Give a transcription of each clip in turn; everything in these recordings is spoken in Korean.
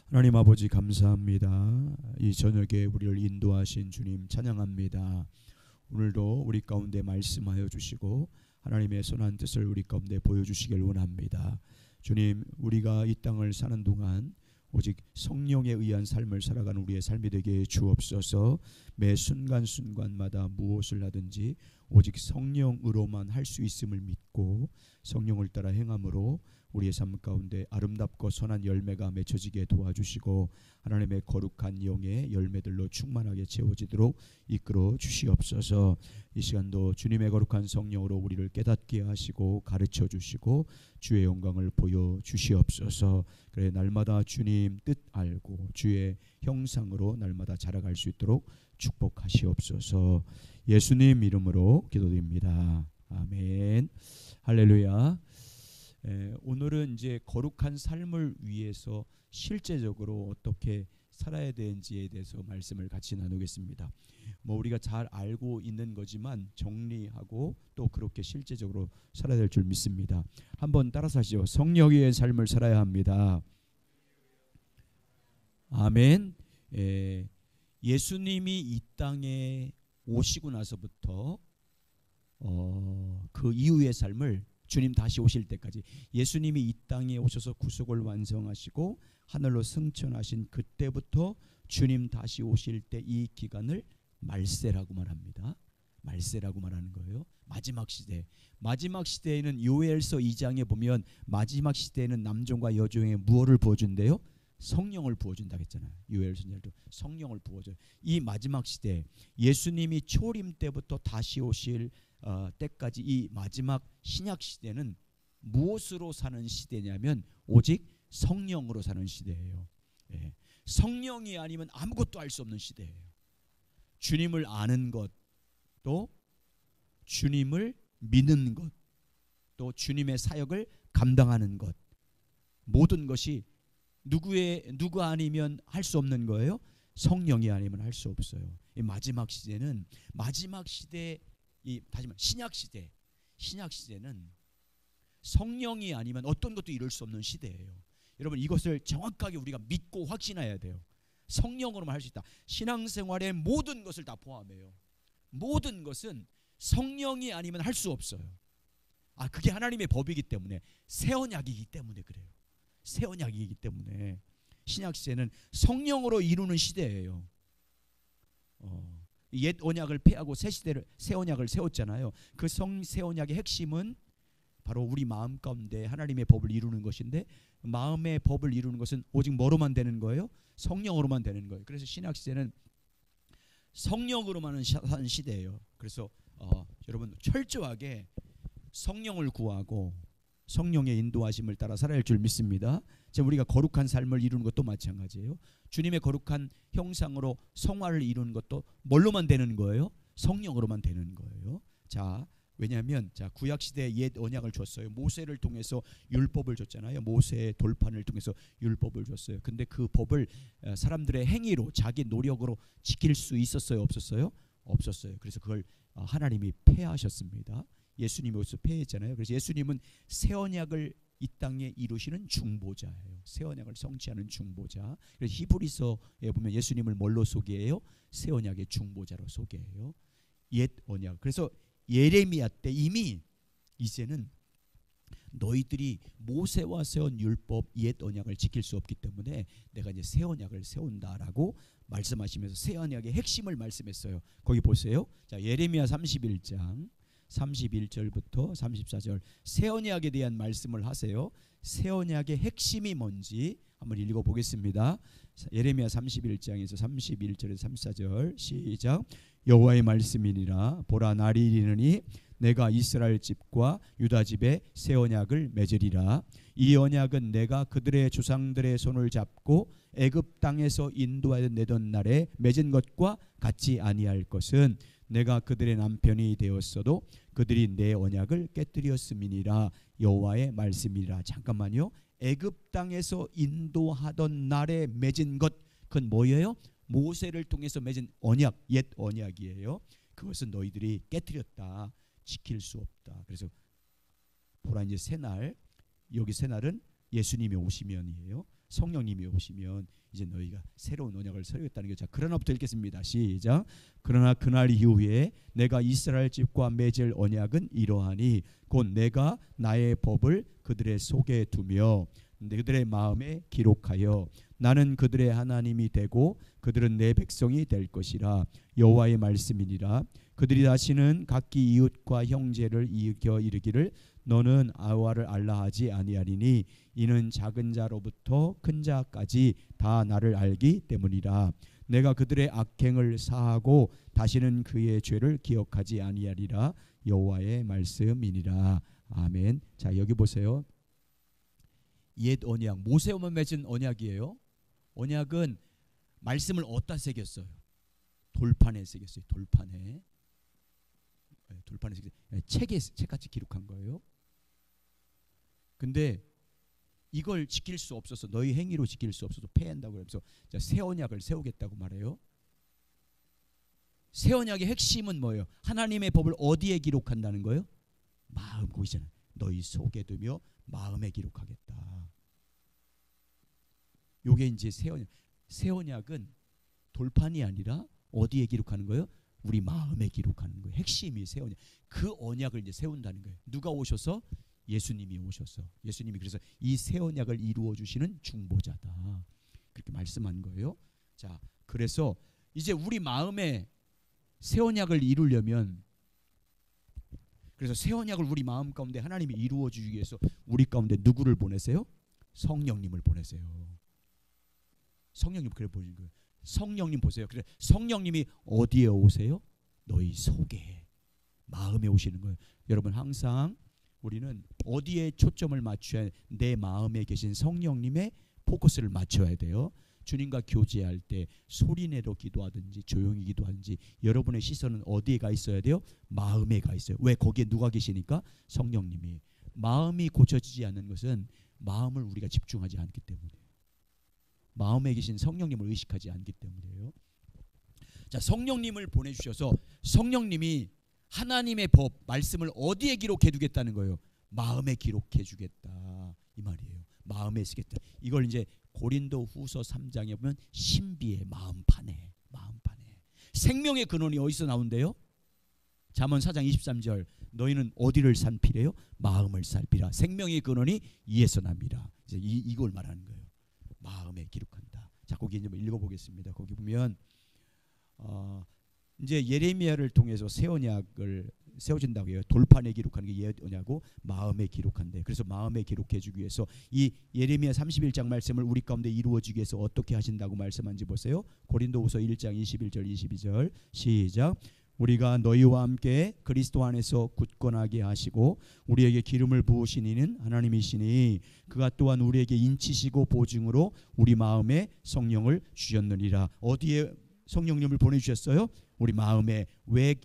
하나님 아버지 감사합니다. 이 저녁에 우리를 인도하신 주님 찬양합니다. 오늘도 우리 가운데 말씀하여 주시고 하나님의 선한 뜻을 우리 가운데 보여주시길 원합니다. 주님, 우리가 이 땅을 사는 동안 오직 성령에 의한 삶을 살아가는 우리의 삶이 되게 주옵소서. 매 순간순간마다 무엇을 하든지 오직 성령으로만 할 수 있음을 믿고 성령을 따라 행함으로 우리의 삶 가운데 아름답고 선한 열매가 맺혀지게 도와주시고 하나님의 거룩한 영의 열매들로 충만하게 채워지도록 이끌어 주시옵소서. 이 시간도 주님의 거룩한 성령으로 우리를 깨닫게 하시고 가르쳐 주시고 주의 영광을 보여 주시옵소서. 그래 날마다 주님 뜻 알고 주의 형상으로 날마다 자라갈 수 있도록 축복하시옵소서. 예수님 이름으로 기도드립니다. 아멘. 할렐루야. 오늘은 이제 거룩한 삶을 위해서 실제적으로 어떻게 살아야 되는지에 대해서 말씀을 같이 나누겠습니다. 우리가 잘 알고 있는 거지만 정리하고 또 그렇게 실제적으로 살아야 될 줄 믿습니다. 한번 따라서 하시죠. 성령의 삶을 살아야 합니다. 아멘. 예수님이 이 땅에 오시고 나서부터 그 이후의 삶을 주님 다시 오실 때까지 예수님이 이 땅에 오셔서 구속을 완성하시고 하늘로 승천하신 그때부터 주님 다시 오실 때 이 기간을 말세라고 말합니다. 말세라고 말하는 거예요. 마지막 시대. 마지막 시대에는 요엘서 2장에 보면 마지막 시대에는 남종과 여종에게 무엇을 부어준대요? 성령을 부어준다고 했잖아요. 요엘 선지자도 성령을 부어줘요. 이 마지막 시대 예수님이 초림 때부터 다시 오실 때까지 이 마지막 신약 시대는 무엇으로 사는 시대냐면 오직 성령으로 사는 시대예요. 성령이 아니면 아무것도 알 수 없는 시대예요. 주님을 아는 것, 또 주님을 믿는 것, 또 주님의 사역을 감당하는 것, 모든 것이 누가 아니면 할 수 없는 거예요. 성령이 아니면 할 수 없어요. 이 마지막 시대는 마지막 시대 다시만 신약 시대는 성령이 아니면 어떤 것도 이룰 수 없는 시대예요. 여러분 이것을 정확하게 우리가 믿고 확신해야 돼요. 성령으로만 할 수 있다. 신앙생활의 모든 것을 다 포함해요. 모든 것은 성령이 아니면 할 수 없어요. 그게 하나님의 법이기 때문에 새 언약이기 때문에 그래요. 새 언약이기 때문에 신약 시대는 성령으로 이루는 시대예요. 옛 언약을 폐하고 새 언약을 세웠잖아요. 그 새 언약의 핵심은 바로 우리 마음 가운데 하나님의 법을 이루는 것인데 마음의 법을 이루는 것은 오직 뭐로만 되는 거예요? 성령으로만 되는 거예요. 그래서 신약 시대는 성령으로만 사는 시대예요. 그래서 여러분 철저하게 성령을 구하고 성령의 인도하심을 따라 살아야 할 줄 믿습니다. 우리가 거룩한 삶을 이루는 것도 마찬가지예요. 주님의 거룩한 형상으로 성화를 이루는 것도 뭘로만 되는 거예요? 성령으로만 되는 거예요. 왜냐하면 구약 시대에 옛 언약을 줬어요. 모세를 통해서 율법을 줬잖아요. 모세의 돌판을 통해서 율법을 줬어요. 근데 그 법을 사람들의 행위로 자기 노력으로 지킬 수 있었어요? 없었어요? 없었어요. 그래서 그걸 하나님이 폐하셨습니다. 예수님이 오셔서 폐했잖아요. 그래서 예수님은 새 언약을 이 땅에 이루시는 중보자예요. 새 언약을 성취하는 중보자. 그래서 히브리서에 보면 예수님을 뭘로 소개해요? 새 언약의 중보자로 소개해요. 옛 언약. 그래서 예레미야 때 이미 이제는 너희들이 모세와 세운 율법 옛 언약을 지킬 수 없기 때문에 내가 이제 새 언약을 세운다라고 말씀하시면서 새 언약의 핵심을 말씀했어요. 거기 보세요. 예레미야 31장 31절부터 34절 새 언약에 대한 말씀을 하세요. 새 언약의 핵심이 뭔지 한번 읽어보겠습니다. 예레미야 31장에서 31절에서 34절 시작. 여호와의 말씀이니라. 보라 날이 이르느니 내가 이스라엘 집과 유다 집에 새 언약을 맺으리라. 이 언약은 내가 그들의 조상들의 손을 잡고 애굽 땅에서 인도하여 내던 날에 맺은 것과 같지 아니할 것은 내가 그들의 남편이 되었어도 그들이 내 언약을 깨뜨렸음이니라. 여호와의 말씀이라. 잠깐만요. 애굽 땅에서 인도하던 날에 맺은 것, 그건 뭐예요? 모세를 통해서 맺은 언약, 옛 언약이에요. 그것은 너희들이 깨뜨렸다. 지킬 수 없다. 그래서 보라 이제 새날, 여기 새날은 예수님이 오시면이에요. 성령님이 오시면 이제 너희가 새로운 언약을 세우겠다는 거죠. 그러나부터 읽겠습니다. 시작. 그러나 그날 이후에 내가 이스라엘 집과 맺을 언약은 이러하니 곧 내가 나의 법을 그들의 속에 두며 그들의 마음에 기록하여 나는 그들의 하나님이 되고 그들은 내 백성이 될 것이라. 여호와의 말씀이니라. 그들이 다시는 각기 이웃과 형제를 이겨 이르기를 너는 아와를 알라 하지 아니하리니 이는 작은 자로부터 큰 자까지 다 나를 알기 때문이라. 내가 그들의 악행을 사하고 다시는 그의 죄를 기억하지 아니하리라. 여호와의 말씀이니라. 아멘. 자, 여기 보세요. 옛 언약, 모세와 맺은 언약이에요. 언약은 말씀을 어디다 새겼어요? 돌판에 새겼어요. 돌판에 새겼어요. 책같이 기록한 거예요. 근데 이걸 지킬 수 없어서, 너희 행위로 지킬 수 없어서 폐한다고 하면서 새 언약을 세우겠다고 말해요. 새 언약의 핵심은 뭐예요? 하나님의 법을 어디에 기록한다는 거예요? 마음, 거기잖아요. 너희 속에 두며 마음에 기록하겠다. 요게 이제 새 언약. 새 언약은 돌판이 아니라 어디에 기록하는 거예요? 우리 마음에 기록하는 거예요. 핵심이 새 언약. 그 언약을 이제 세운다는 거예요. 누가 오셔서? 예수님이 오셔서. 예수님이 그래서 이 새 언약을 이루어 주시는 중보자다. 그렇게 말씀한 거예요. 자, 그래서 이제 우리 마음에 새 언약을 이루려면, 그래서 새 언약을 우리 마음 가운데 하나님이 이루어 주기 위해서 우리 가운데 누구를 보내세요? 성령님을 보내세요. 성령님 그래 보이는 거예요. 성령님 보세요. 그래 성령님이 어디에 오세요? 너희 속에, 마음에 오시는 거예요. 여러분, 항상 우리는 어디에 초점을 맞춰야, 내 마음에 계신 성령님의 포커스를 맞춰야 돼요. 주님과 교제할 때 소리내로 기도하든지 조용히 기도하든지 여러분의 시선은 어디에 가 있어야 돼요? 마음에 가 있어요. 왜? 거기에 누가 계시니까? 성령님이. 마음이 고쳐지지 않는 것은 마음을 우리가 집중하지 않기 때문이에요. 마음에 계신 성령님을 의식하지 않기 때문이에요. 자, 성령님을 보내주셔서 성령님이 하나님의 법, 말씀을 어디에 기록해 두겠다는 거예요? 마음에 기록해 주겠다, 이 말이에요. 마음에 쓰겠다. 이걸 이제 고린도 후서 3장에 보면 신비의 마음판에 생명의 근원이 어디서 나온대요? 잠언 4장 23절 너희는 어디를 살피래요? 마음을 살피라. 생명의 근원이 이에서 납니다. 이제 이걸 말하는 거예요. 마음에 기록한다. 자, 거기 이제 읽어보겠습니다. 거기 보면 이제 예레미야를 통해서 새 언약을 세워진다고 해요. 돌판에 기록하는 게 예 언약이고 마음에 기록한대. 그래서 마음에 기록해주기 위해서 이 예레미야 31장 말씀을 우리 가운데 이루어지기 위해서 어떻게 하신다고 말씀한지 보세요. 고린도후서 1장 21절 22절 시작. 우리가 너희와 함께 그리스도 안에서 굳건하게 하시고 우리에게 기름을 부으신 이는 하나님이시니 그가 또한 우리에게 인치시고 보증으로 우리 마음에 성령을 주셨느니라. 어디에 성령님을 보내주셨어요? 우리 마음에. 왜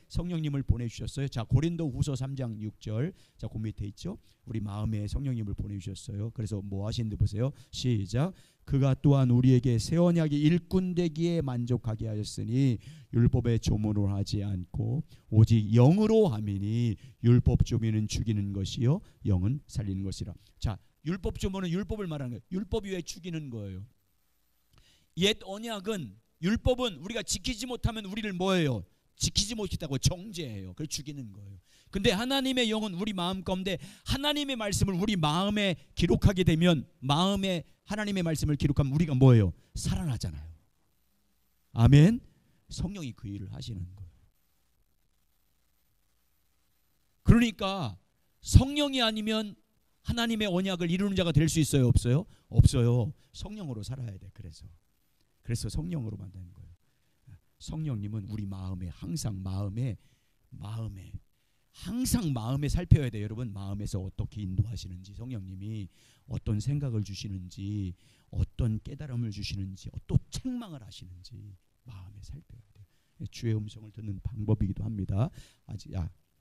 성령님을 보내주셨어요? 자, 고린도후서 3장 6절. 자, 그 밑에 있죠. 우리 마음에 성령님을 보내주셨어요. 그래서 뭐 하시는지 보세요. 시작. 그가 또한 우리에게 새 언약의 일꾼 되기에 만족하게 하였으니 율법의 조문으로 하지 않고 오직 영으로 함이니 율법 조문은 죽이는 것이요 영은 살리는 것이라. 자, 율법 조문은 율법을 말하는 거예요. 율법이 왜 죽이는 거예요? 옛 언약은, 율법은 우리가 지키지 못하면 우리를 뭐예요? 지키지 못했다고 정죄해요. 그걸 죽이는 거예요. 근데 하나님의 영은 우리 마음 가운데 하나님의 말씀을 우리 마음에 기록하게 되면, 마음에 하나님의 말씀을 기록하면 우리가 뭐예요? 살아나잖아요. 아멘. 성령이 그 일을 하시는 거예요. 그러니까 성령이 아니면 하나님의 언약을 이루는 자가 될 수 있어요? 없어요? 없어요. 성령으로 살아야 돼. 그래서 성령으로 만드는 거예요. 성령님은 우리 마음에, 항상 마음에 항상 마음에 살펴야 돼요. 여러분, 마음에서 어떻게 인도하시는지, 성령님이 어떤 생각을 주시는지, 어떤 깨달음을 주시는지, 어떤 책망을 하시는지 마음에 살펴야 돼요. 주의 음성을 듣는 방법이기도 합니다.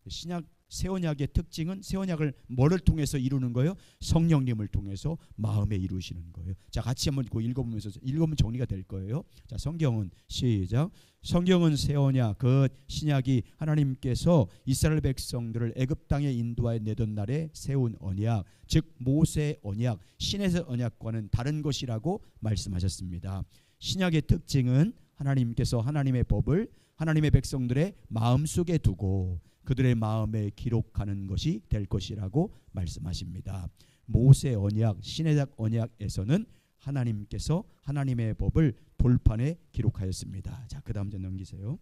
신약 새 언약의 특징은 새 언약을 뭐를 통해서 이루는 거예요? 성령님을 통해서 마음에 이루시는 거예요. 자, 같이 한번 읽어보면 정리가 될 거예요. 자, 성경은 시작. 성경은 새 언약 그 신약이 하나님께서 이스라엘 백성들을 애굽 땅에 인도하여 내던 날에 세운 언약, 즉 모세 언약, 신의 언약과는 다른 것이라고 말씀하셨습니다. 신약의 특징은 하나님께서 하나님의 법을 하나님의 백성들의 마음속에 두고 그들의 마음에 기록하는 것이 될 것이라고 말씀하십니다. 모세 언약, 신의 언약에서는 하나님께서 하나님의 법을 돌판에 기록하였습니다. 자, 그 다음 좀 넘기세요.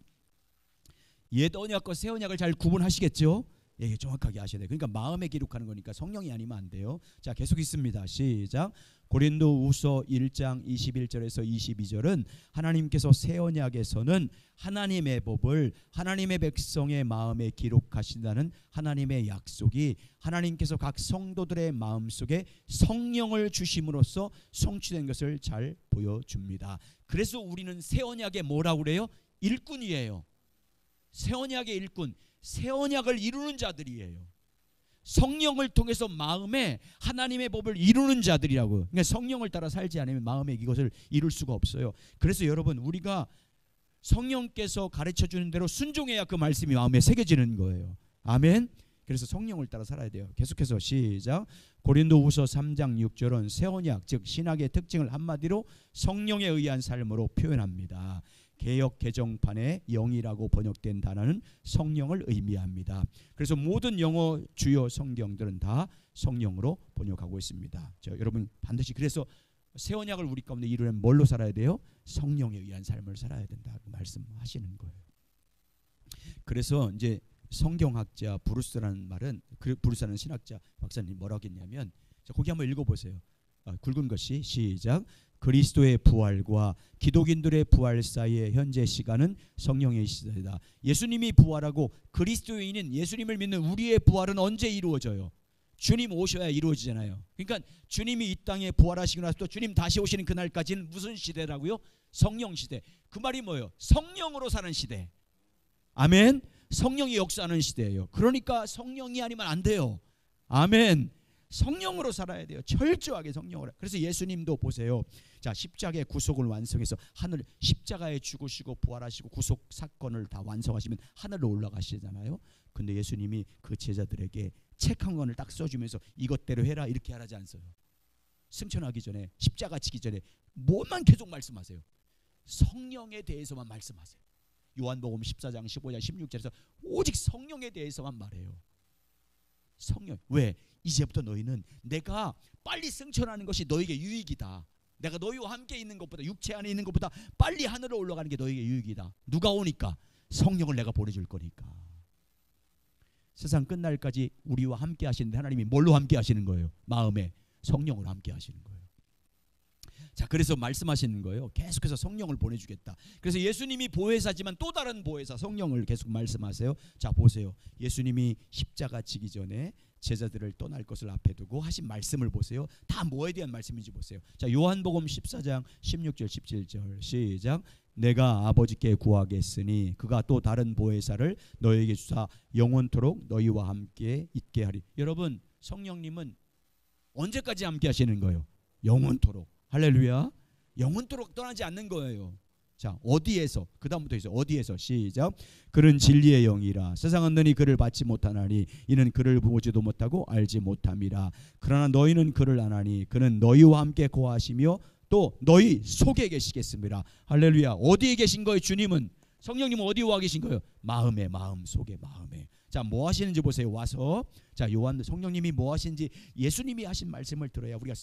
옛 언약과 새 언약을 잘 구분하시겠죠? 예, 정확하게 아셔야 돼요. 그러니까 마음에 기록하는 거니까 성령이 아니면 안 돼요. 자, 계속 있습니다. 시작. 고린도후서 1장 21절에서 22절은 하나님께서 새 언약에서는 하나님의 법을 하나님의 백성의 마음에 기록하신다는 하나님의 약속이 하나님께서 각 성도들의 마음속에 성령을 주심으로써 성취된 것을 잘 보여줍니다. 그래서 우리는 새 언약의 뭐라고 그래요? 일꾼이에요. 새 언약의 일꾼, 새 언약을 이루는 자들이에요. 성령을 통해서 마음에 하나님의 법을 이루는 자들이라고. 그러니까 성령을 따라 살지 않으면 마음에 이것을 이룰 수가 없어요. 그래서 여러분, 우리가 성령께서 가르쳐주는 대로 순종해야 그 말씀이 마음에 새겨지는 거예요. 아멘. 그래서 성령을 따라 살아야 돼요. 계속해서 시작. 고린도후서 3장 6절은 새 언약, 즉 신학의 특징을 한마디로 성령에 의한 삶으로 표현합니다. 개역 개정판에 영이라고 번역된 단어는 성령을 의미합니다. 그래서 모든 영어 주요 성경들은 다 성령으로 번역하고 있습니다. 여러분 반드시 그래서 새 언약을 우리 가운데 이루려면 뭘로 살아야 돼요? 성령에 의한 삶을 살아야 된다고 말씀하시는 거예요. 그래서 이제 성경학자 브루스라는 말은, 브루스라는 신학자 박사님 뭐라고 했냐면, 자, 거기 한번 읽어보세요. 굵은 것이 시작. 그리스도의 부활과 기독인들의 부활 사이의 현재 시간은 성령의 시대다. 예수님이 부활하고 그리스도인인 예수님을 믿는 우리의 부활은 언제 이루어져요? 주님 오셔야 이루어지잖아요. 그러니까 주님이 이 땅에 부활하시고 나서 또 주님 다시 오시는 그날까지는 무슨 시대라고요? 성령 시대. 그 말이 뭐예요? 성령으로 사는 시대. 아멘. 성령이 역사하는 시대예요. 그러니까 성령이 아니면 안 돼요. 아멘. 성령으로 살아야 돼요. 철저하게 성령으로. 그래서 예수님도 보세요. 자, 십자가의 구속을 완성해서 하늘, 십자가에 죽으시고 부활하시고 구속 사건을 다 완성하시면 하늘로 올라가시잖아요. 근데 예수님이 그 제자들에게 책 한 권을 딱 써주면서 이것대로 해라 이렇게 하라지 않어요. 승천하기 전에, 십자가 지기 전에 뭐만 계속 말씀하세요? 성령에 대해서만 말씀하세요. 요한복음 14장 15장 16절에서 오직 성령에 대해서만 말해요. 성령. 왜? 이제부터 너희는 내가 빨리 승천하는 것이 너에게 유익이다. 내가 너희와 함께 있는 것보다, 육체 안에 있는 것보다 빨리 하늘로 올라가는 게 너에게 유익이다. 누가 오니까? 성령을 내가 보내줄 거니까. 세상 끝날까지 우리와 함께 하시는데 하나님이 뭘로 함께 하시는 거예요? 마음에 성령으로 함께 하시는 거예요. 자, 그래서 말씀하시는 거예요. 계속해서 성령을 보내주겠다. 그래서 예수님이 보혜사지만 또 다른 보혜사 성령을 계속 말씀하세요. 자, 보세요. 예수님이 십자가 지기 전에 제자들을 떠날 것을 앞에 두고 하신 말씀을 보세요. 다 뭐에 대한 말씀인지 보세요. 자, 요한복음 14장 16절 17절 시작. 내가 아버지께 구하겠으니 그가 또 다른 보혜사를 너에게 주사 영원토록 너희와 함께 있게 하리. 여러분, 성령님은 언제까지 함께 하시는 거예요? 영원토록. 할렐루야. 영원토록 떠나지 않는 거예요. 자, 어디에서? 그 다음부터 있어요. 어디에서? 시작. 그는 진리의 영이라 세상은 너희 그를 받지 못하나니 이는 그를 보지도 못하고 알지 못함이라. 그러나 너희는 그를 아나니 그는 너희와 함께 거하시며 또 너희 속에 계시겠습니다. 할렐루야. 어디에 계신 거예요? 주님은, 성령님은 어디에 와 계신 거예요? 마음에, 마음 속에, 마음에. 자, 뭐 하시는지 보세요. 와서 자, 요한 성령님이 뭐 하시는지 예수님이 하신 말씀을 들어야 우리가,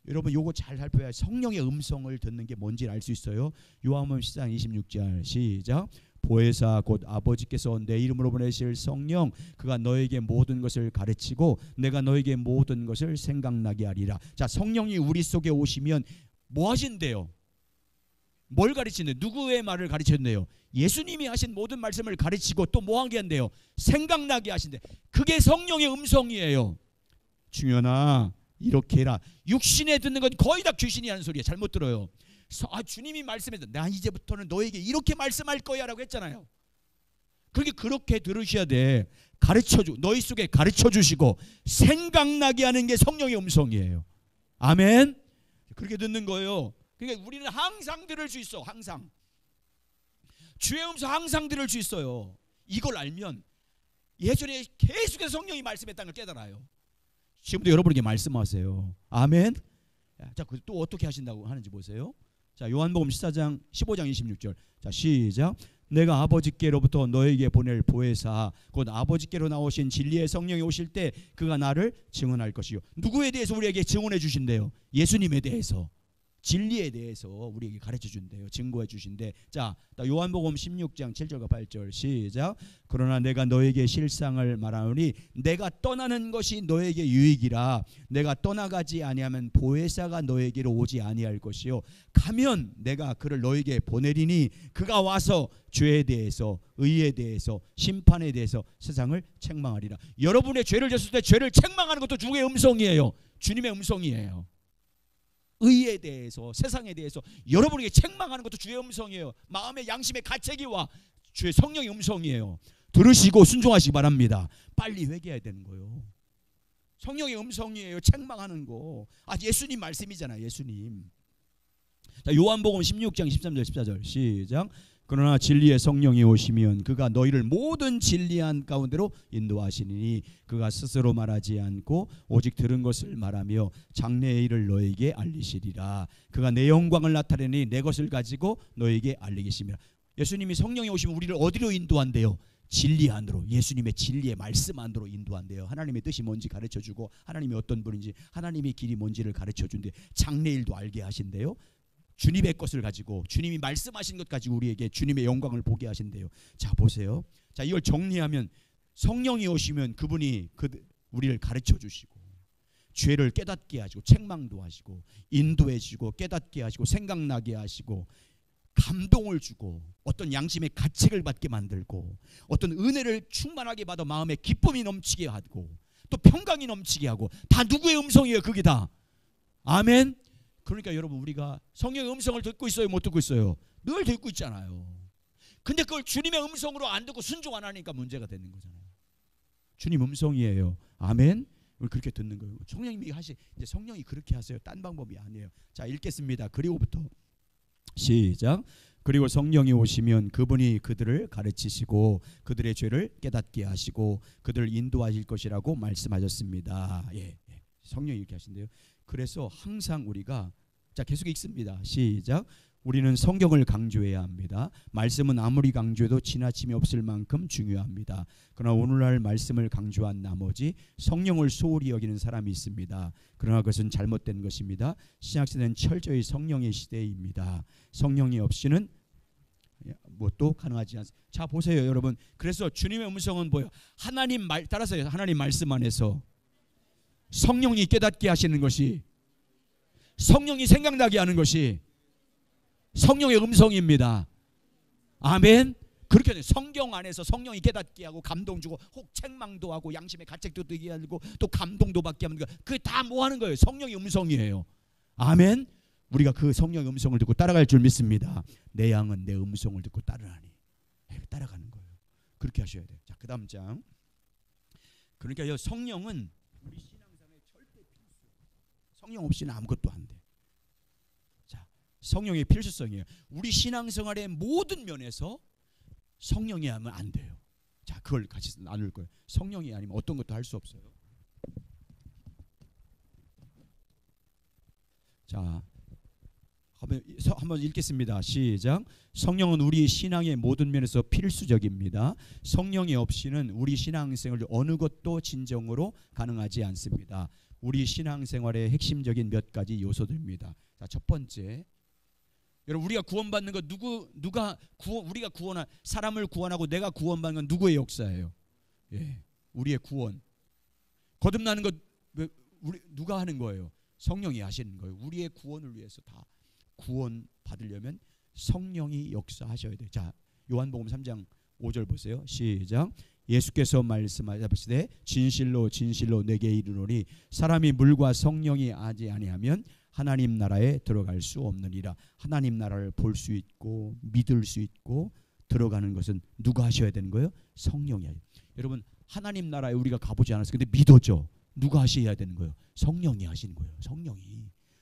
여러분 요거 잘 살펴야 성령의 음성을 듣는 게 뭔지 알 수 있어요. 요한복음 10장 26절 시작. 보혜사 곧 아버지께서 내 이름으로 보내실 성령 그가 너에게 모든 것을 가르치고 내가 너에게 모든 것을 생각나게 하리라. 자, 성령이 우리 속에 오시면 뭐 하신대요? 뭘 가르치는데? 누구의 말을 가르쳤는데요? 예수님이 하신 모든 말씀을 가르치고 또 뭐 하게 한대요? 생각나게 하신대. 그게 성령의 음성이에요. 중현아 이렇게 해라. 육신에 듣는 건 거의 다 귀신이 하는 소리야. 잘못 들어요. 주님이 말씀해서 나 이제부터는 너에게 이렇게 말씀할 거야 라고 했잖아요. 그렇게 들으셔야 돼. 가르쳐주 너희 속에 가르쳐주시고 생각나게 하는 게 성령의 음성이에요. 아멘. 그렇게 듣는 거예요. 그러니까 우리는 항상 들을 수 있어. 항상 주의 음성 항상 들을 수 있어요. 이걸 알면 예전에 계속해서 성령이 말씀했다는 걸 깨달아요. 지금도 여러분에게 말씀하세요. 아멘. 자, 또 어떻게 하신다고 하는지 보세요. 자, 요한복음 14장 15장 26절. 자, 시작. 내가 아버지께로부터 너에게 보낼 보혜사 곧 아버지께로 나오신 진리의 성령이 오실 때 그가 나를 증언할 것이요. 누구에 대해서 우리에게 증언해 주신대요? 예수님에 대해서, 진리에 대해서 우리에게 가르쳐 준대요. 증거해 주신대. 자, 요한복음 16장 7절과 8절 시작. 그러나 내가 너에게 실상을 말하노니 내가 떠나는 것이 너에게 유익이라. 내가 떠나가지 아니하면 보혜사가 너에게로 오지 아니할 것이요. 가면 내가 그를 너에게 보내리니 그가 와서 죄에 대해서, 의에 대해서, 심판에 대해서 세상을 책망하리라. 여러분의 죄를 졌을 때 죄를 책망하는 것도 주의 음성이에요. 주님의 음성이에요. 의에 대해서, 세상에 대해서 여러분에게 책망하는 것도 주의 음성이에요. 마음의 양심의 가책이와 주의 성령의 음성이에요. 들으시고 순종하시기 바랍니다. 빨리 회개해야 되는 거예요. 성령의 음성이에요. 책망하는 거. 예수님 말씀이잖아요. 예수님. 자, 요한복음 16장 13절 14절 시작. 그러나 진리의 성령이 오시면 그가 너희를 모든 진리한 가운데로 인도하시니 그가 스스로 말하지 않고 오직 들은 것을 말하며 장래의 일을 너에게 알리시리라. 그가 내 영광을 나타내니 내 것을 가지고 너에게 알리겠습니다. 예수님이 성령이 오시면 우리를 어디로 인도한대요? 진리 안으로, 예수님의 진리의 말씀 안으로 인도한대요. 하나님의 뜻이 뭔지 가르쳐주고 하나님이 어떤 분인지, 하나님의 길이 뭔지를 가르쳐준대. 장래일도 알게 하신대요. 주님의 것을 가지고, 주님이 말씀하신 것 가지고 우리에게 주님의 영광을 보게 하신대요. 자, 보세요. 자, 이걸 정리하면 성령이 오시면 그분이 우리를 가르쳐 주시고 죄를 깨닫게 하시고 책망도 하시고 인도해 주시고 깨닫게 하시고 생각나게 하시고 감동을 주고 어떤 양심의 가책을 받게 만들고 어떤 은혜를 충만하게 받아 마음에 기쁨이 넘치게 하고 또 평강이 넘치게 하고, 다 누구의 음성이에요? 그게 다. 아멘. 그러니까 여러분, 우리가 성령의 음성을 듣고 있어요? 못 듣고 있어요? 늘 듣고 있잖아요. 근데 그걸 주님의 음성으로 안 듣고 순종 안 하니까 문제가 되는 거잖아요. 주님 음성이에요. 아멘. 우리 그렇게 듣는 거예요. 성령님이 이제 성령이 그렇게 하세요. 딴 방법이 아니에요. 자, 읽겠습니다. 그리고부터 시작. 그리고 성령이 오시면 그분이 그들을 가르치시고 그들의 죄를 깨닫게 하시고 그들을 인도하실 것이라고 말씀하셨습니다. 예, 성령이 이렇게 하신대요. 그래서 항상 우리가, 자, 계속 읽습니다. 시작. 우리는 성경을 강조해야 합니다. 말씀은 아무리 강조해도 지나침이 없을 만큼 중요합니다. 그러나 오늘날 말씀을 강조한 나머지 성령을 소홀히 여기는 사람이 있습니다. 그러나 그것은 잘못된 것입니다. 신약시대는 철저히 성령의 시대입니다. 성령이 없이는 또 가능하지 않습니다. 자, 보세요 여러분. 그래서 주님의 음성은 뭐예요? 하나님 말 따라서, 하나님 말씀 안에서 성령이 깨닫게 하시는 것이, 성령이 생각나게 하는 것이 성령의 음성입니다. 아멘. 그렇게 돼요. 성경 안에서 성령이 깨닫게 하고 감동 주고 혹 책망도 하고 양심의 가책도 되게 하고 또 감동도 받게 하는 거, 그게 다 뭐 하는 거예요? 성령의 음성이에요. 아멘. 우리가 그 성령의 음성을 듣고 따라갈 줄 믿습니다. 내 양은 내 음성을 듣고 따르나니. 따라가는 거예요. 그렇게 하셔야 돼요. 자, 그 다음 장. 그러니까 성령은 우리 신앙생활에 절대 필수. 성령 없이는 아무것도 안 돼. 자, 성령의 필수성이에요. 우리 신앙생활의 모든 면에서 성령이 하면 안 돼요. 자, 그걸 같이 나눌 거예요. 성령이 아니면 어떤 것도 할 수 없어요. 자, 한번 읽겠습니다. 시작. 성령은 우리 신앙의 모든 면에서 필수적입니다. 성령이 없이는 우리 신앙생활 어느 것도 진정으로 가능하지 않습니다. 우리 신앙생활의 핵심적인 몇 가지 요소들입니다. 자, 첫 번째, 여러분, 우리가 구원받는 것 우리가 구원한 사람을 구원하고 내가 구원받는 건 누구의 역사예요? 예, 우리의 구원. 거듭나는 것 누가 하는 거예요? 성령이 하시는 거예요. 우리의 구원을 위해서 다 구원 받으려면 성령이 역사하셔야 돼요. 자, 요한복음 3장 5절 보세요. 시작. 예수께서 말씀하시되 진실로 진실로 내게 이르노니 사람이 물과 성령이 하지 아니하면 하나님 나라에 들어갈 수 없느니라. 하나님 나라를 볼 수 있고 믿을 수 있고 들어가는 것은 누가 하셔야 되는 거예요? 성령이. 여러분 하나님 나라에 우리가 가보지 않았어요. 근데 믿어져. 누가 하셔야 되는 거예요? 성령이 하시는 거예요.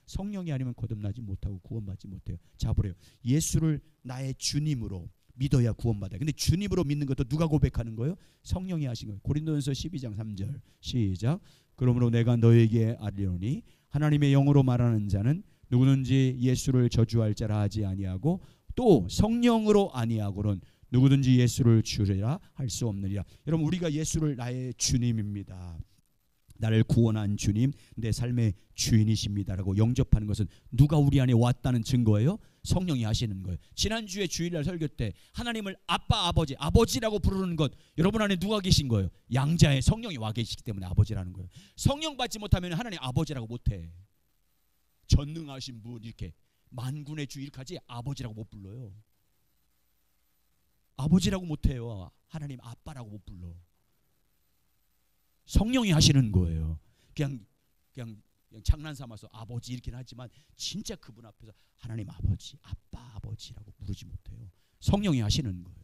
성령이 아니면 거듭나지 못하고 구원받지 못해요. 자 보래요. 예수를 나의 주님으로 믿어야 구원받아요. 근데 주님으로 믿는 것도 누가 고백하는 거예요? 성령이 하신 거예요. 고린도전서 12장 3절 시작. 그러므로 내가 너에게 아뢰오니 하나님의 영으로 말하는 자는 누구든지 예수를 저주할 자라 하지 아니하고 또 성령으로 아니하고는 누구든지 예수를 주리라 할 수 없느니라. 여러분 우리가 예수를 나의 주님입니다. 나를 구원한 주님, 내 삶의 주인이십니다라고 영접하는 것은 누가 우리 안에 왔다는 증거예요? 성령이 하시는 거예요. 지난주에 주일날 설교 때 하나님을 아빠, 아버지라고 부르는 것, 여러분 안에 누가 계신 거예요? 양자의 성령이 와 계시기 때문에 아버지라는 거예요. 성령 받지 못하면 하나님 아버지라고 못해. 전능하신 분 이렇게 만군의 주 이렇게 하지 아버지라고 못 불러요. 아버지라고 못해요. 하나님 아빠라고 못 불러. 성령이 하시는 거예요. 그냥 장난 삼아서 아버지 이렇게 하지만 진짜 그분 앞에서 하나님 아버지, 아빠, 아버지라고 부르지 못해요. 성령이 하시는 거예요.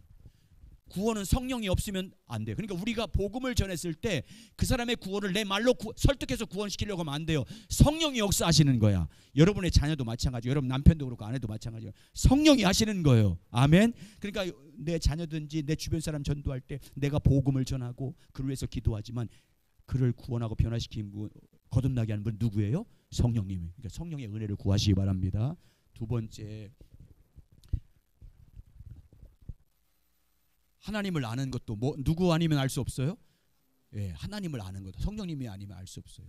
구원은 성령이 없으면 안 돼요. 그러니까 우리가 복음을 전했을 때 그 사람의 구원을 내 말로 설득해서 구원시키려고 하면 안 돼요. 성령이 역사하시는 거야. 여러분의 자녀도 마찬가지고 여러분 남편도 그렇고 아내도 마찬가지고 성령이 하시는 거예요. 아멘. 그러니까 내 자녀든지 내 주변 사람 전도할 때 내가 복음을 전하고 그를 위해서 기도하지만 그를 구원하고 변화시킨 분, 거듭나게 하는 분 누구예요? 성령님이. 그러니까 성령의 은혜를 구하시기 바랍니다. 두 번째, 하나님을 아는 것도 누구 아니면 알 수 없어요? 예, 하나님을 아는 것도 성령님이 아니면 알 수 없어요.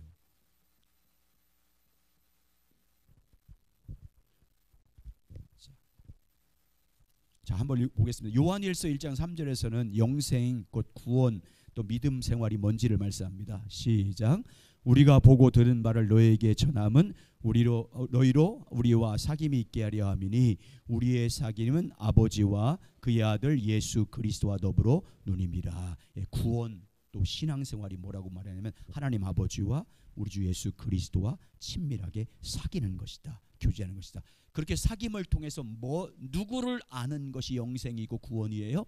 자, 한번 보겠습니다. 요한일서 1장 3절에서는 영생, 곧 구원, 또 믿음 생활이 뭔지를 말씀합니다. 시작. 우리가 보고 들은 바를 너에게 전함은 너희로 우리와 사귐이 있게 하려 함이니 우리의 사귐은 아버지와 그의 아들 예수 그리스도와 더불어 누님이라. 예, 구원 또 신앙생활이 뭐라고 말하냐면 하나님 아버지와 우리 주 예수 그리스도와 친밀하게 사귀는 것이다. 교제하는 것이다. 그렇게 사귐을 통해서 누구를 아는 것이 영생이고 구원이에요?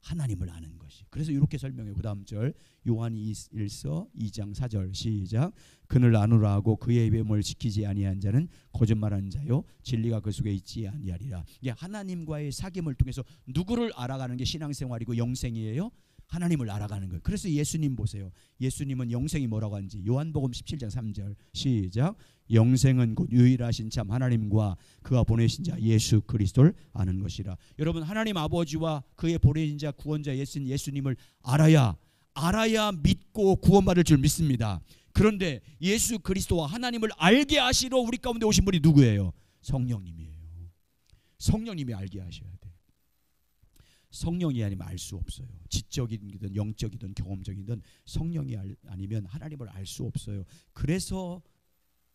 하나님을 아는 것이. 그래서 이렇게 설명해요. 그 다음 절 요한일서 2장 4절 시작. 그를 아노라 하고 그의 외모를 지키지 아니한 자는 거짓말하는 자요 진리가 그 속에 있지 아니하리라. 이게 하나님과의 사귐을 통해서 누구를 알아가는 게 신앙생활이고 영생이에요? 하나님을 알아가는 거예요. 그래서 예수님 보세요. 예수님은 영생이 뭐라고 하는지 요한복음 17장 3절 시작. 영생은 곧 유일하신 참 하나님과 그가 보내신 자 예수 그리스도를 아는 것이라. 여러분 하나님 아버지와 그의 보내신 자 구원자 예수님을 알아야 믿고 구원받을 줄 믿습니다. 그런데 예수 그리스도와 하나님을 알게 하시러 우리 가운데 오신 분이 누구예요? 성령님이에요. 성령님이 알게 하셔야 돼요. 성령이 아니면 알 수 없어요. 지적이든 영적이든 경험적이든 성령이 아니면 하나님을 알 수 없어요. 그래서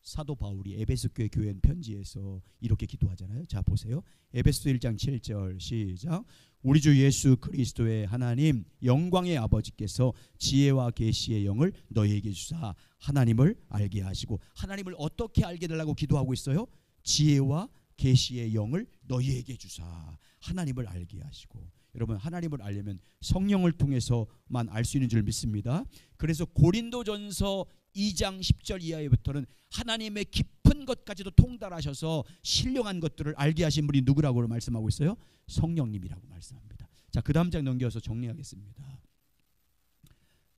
사도 바울이 에베소 교회 편지에서 이렇게 기도하잖아요. 자 보세요. 에베소 1장 7절 시작. 우리 주 예수 그리스도의 하나님 영광의 아버지께서 지혜와 계시의 영을 너희에게 주사 하나님을 알게 하시고. 하나님을 어떻게 알게 되려고 기도하고 있어요? 지혜와 계시의 영을 너희에게 주사 하나님을 알게 하시고. 여러분 하나님을 알려면 성령을 통해서만 알 수 있는 줄 믿습니다. 그래서 고린도전서 2장 10절 이하부터는 하나님의 깊은 것까지도 통달하셔서 신령한 것들을 알게 하신 분이 누구라고 말씀하고 있어요? 성령님이라고 말씀합니다. 자, 그 다음 장 넘겨서 정리하겠습니다.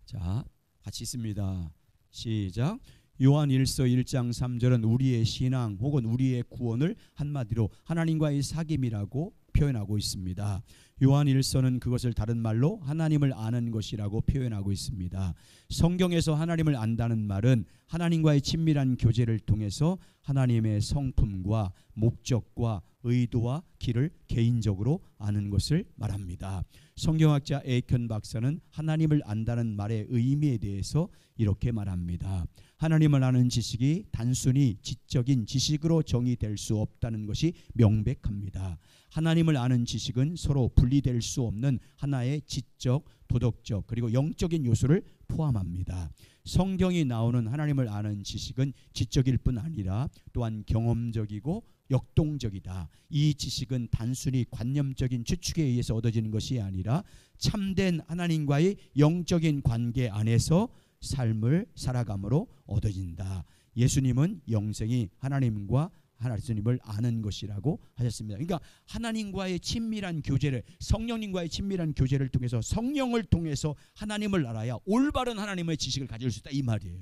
자, 같이 있습니다. 시작. 요한일서 1장 3절은 우리의 신앙 혹은 우리의 구원을 한마디로 하나님과의 사귐이라고 표현하고 있습니다. 요한일서는 그것을 다른 말로 하나님을 아는 것이라고 표현하고 있습니다. 성경에서 하나님을 안다는 말은 하나님과의 친밀한 교제를 통해서 하나님의 성품과 목적과 의도와 길을 개인적으로 아는 것을 말합니다. 성경학자 에이켄 박사는 하나님을 안다는 말의 의미에 대해서 이렇게 말합니다. 하나님을 아는 지식이 단순히 지적인 지식으로 정의될 수 없다는 것이 명백합니다. 하나님을 아는 지식은 서로 분리될 수 없는 하나의 지적, 도덕적 그리고 영적인 요소를 포함합니다. 성경이 나오는 하나님을 아는 지식은 지적일 뿐 아니라 또한 경험적이고 역동적이다. 이 지식은 단순히 관념적인 추측에 의해서 얻어지는 것이 아니라 참된 하나님과의 영적인 관계 안에서 삶을 살아감으로 얻어진다. 예수님은 영생이 하나님과 하나님을 아는 것이라고 하셨습니다. 그러니까 하나님과의 친밀한 교제를, 성령님과의 친밀한 교제를 통해서, 성령을 통해서 하나님을 알아야 올바른 하나님의 지식을 가질 수 있다, 이 말이에요.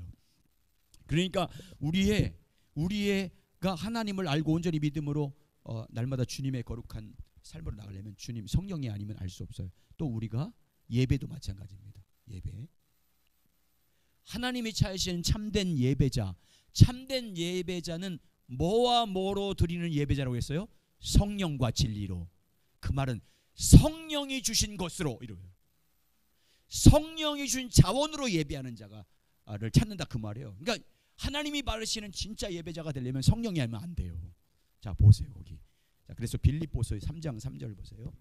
그러니까 우리가 하나님을 알고 온전히 믿음으로 날마다 주님의 거룩한 삶으로 나가려면 주님 성령이 아니면 알 수 없어요. 또 우리가 예배도 마찬가지입니다. 예배, 하나님이 찾으시는 참된 예배자, 참된 예배자는 뭐와 뭐로 드리는 예배자라고 했어요? 성령과 진리로. 그 말은 성령이 주신 것으로, 이래요. 성령이 주신 자원으로 예배하는 자가를 찾는다, 그 말이에요. 그러니까 하나님이 바르시는 진짜 예배자가 되려면 성령이 하면 안 돼요. 자, 보세요 거기. 자, 그래서 빌립보서 3장 3절 보세요.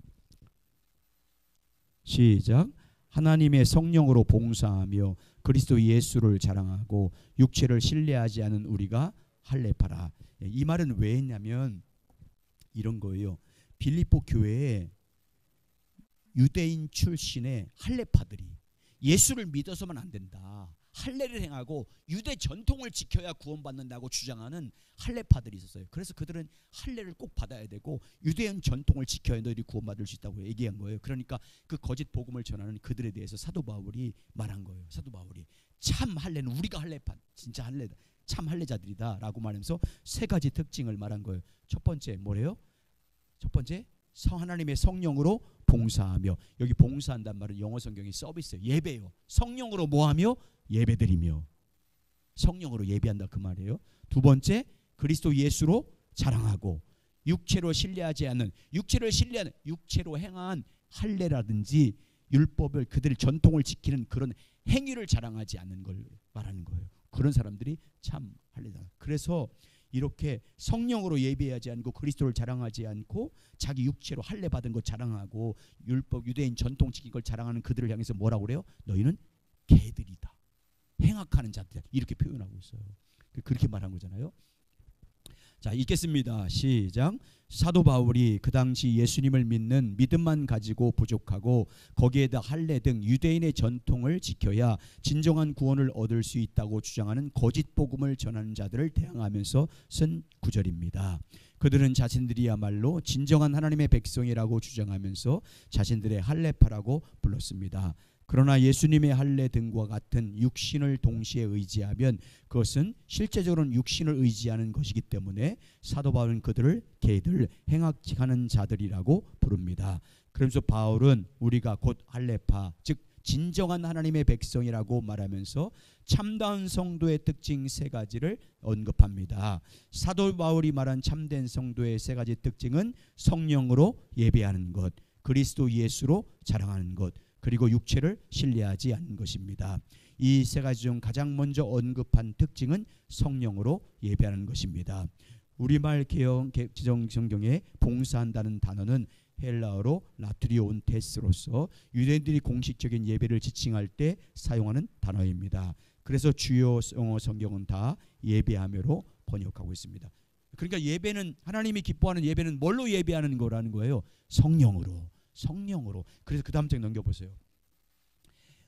시작. 하나님의 성령으로 봉사하며 그리스도 예수를 자랑하고 육체를 신뢰하지 않은 우리가 할례파라. 이 말은 왜 했냐면 이런 거예요. 빌립보 교회에 유대인 출신의 할례파들이 예수를 믿어서만 안 된다, 할례를 행하고 유대 전통을 지켜야 구원받는다고 주장하는 할례파들이 있었어요. 그래서 그들은 할례를 꼭 받아야 되고 유대인 전통을 지켜야 너희들이 구원받을 수 있다고 얘기한 거예요. 그러니까 그 거짓 복음을 전하는 그들에 대해서 사도 바울이 말한 거예요. 사도 바울이 참 할례는 우리가 할례파, 진짜 할례다, 참 할례자들이다 라고 말하면서 세 가지 특징을 말한 거예요. 첫 번째 뭐래요? 첫 번째, 하나님의 성령으로 봉사하며, 여기 봉사한단 말은 영어 성경이 서비스예요. 예배예요. 성령으로 뭐하며? 예배드리며. 성령으로 예배한다, 그 말이에요. 두 번째, 그리스도 예수로 자랑하고, 육체로 신뢰하지 않는, 육체로 행한 할례라든지 율법을, 그들의 전통을 지키는 그런 행위를 자랑하지 않는 걸 말하는 거예요. 그런 사람들이 참 할례다. 그래서 이렇게 성령으로 예배하지 않고 그리스도를 자랑하지 않고 자기 육체로 할례 받은 것 자랑하고 율법, 유대인 전통 지킨 걸 자랑하는 그들을 향해서 뭐라고 그래요? 너희는 개들이다, 행악하는 자들이다, 이렇게 표현하고 있어요. 그렇게 말한 거잖아요. 자, 읽겠습니다. 시작. 사도 바울이 그 당시 예수님을 믿는 믿음만 가지고 부족하고 거기에다 할례 등 유대인의 전통을 지켜야 진정한 구원을 얻을 수 있다고 주장하는 거짓 복음을 전하는 자들을 대항하면서 쓴 구절입니다. 그들은 자신들이야말로 진정한 하나님의 백성이라고 주장하면서 자신들의 할례파라고 불렀습니다. 그러나 예수님의 할례 등과 같은 육신을 동시에 의지하면 그것은 실제적으로는 육신을 의지하는 것이기 때문에 사도 바울은 그들을 개들, 행악하는 자들이라고 부릅니다. 그러면서 바울은 우리가 곧 할례파, 즉 진정한 하나님의 백성이라고 말하면서 참다운 성도의 특징 세 가지를 언급합니다. 사도 바울이 말한 참된 성도의 세 가지 특징은 성령으로 예배하는 것, 그리스도 예수로 자랑하는 것, 그리고 육체를 신뢰하지 않는 것입니다. 이 세 가지 중 가장 먼저 언급한 특징은 성령으로 예배하는 것입니다. 우리말 지정 성경에 봉사한다는 단어는 헬라어로 라트리온테스로서 유대인들이 공식적인 예배를 지칭할 때 사용하는 단어입니다. 그래서 주요 영어 성경은 다 예배하며로 번역하고 있습니다. 그러니까 예배는, 하나님이 기뻐하는 예배는 뭘로 예배하는 거라는 거예요? 성령으로. 그래서 그 다음 장 넘겨보세요.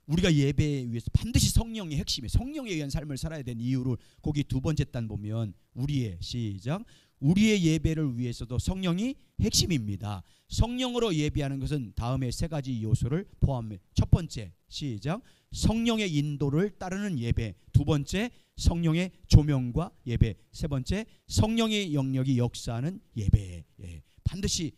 우리가 예배에 위해서 반드시 성령이 핵심이에요. 성령에 의한 삶을 살아야 되는 이유를 거기 두 번째 단 보면 우리의, 시작, 우리의 예배를 위해서도 성령이 핵심입니다. 성령으로 예배하는 것은 다음에 세 가지 요소를 포함해. 첫 번째, 시작, 성령의 인도를 따르는 예배. 두 번째, 성령의 조명과 예배. 세 번째, 성령의 영역이 역사하는 예배. 반드시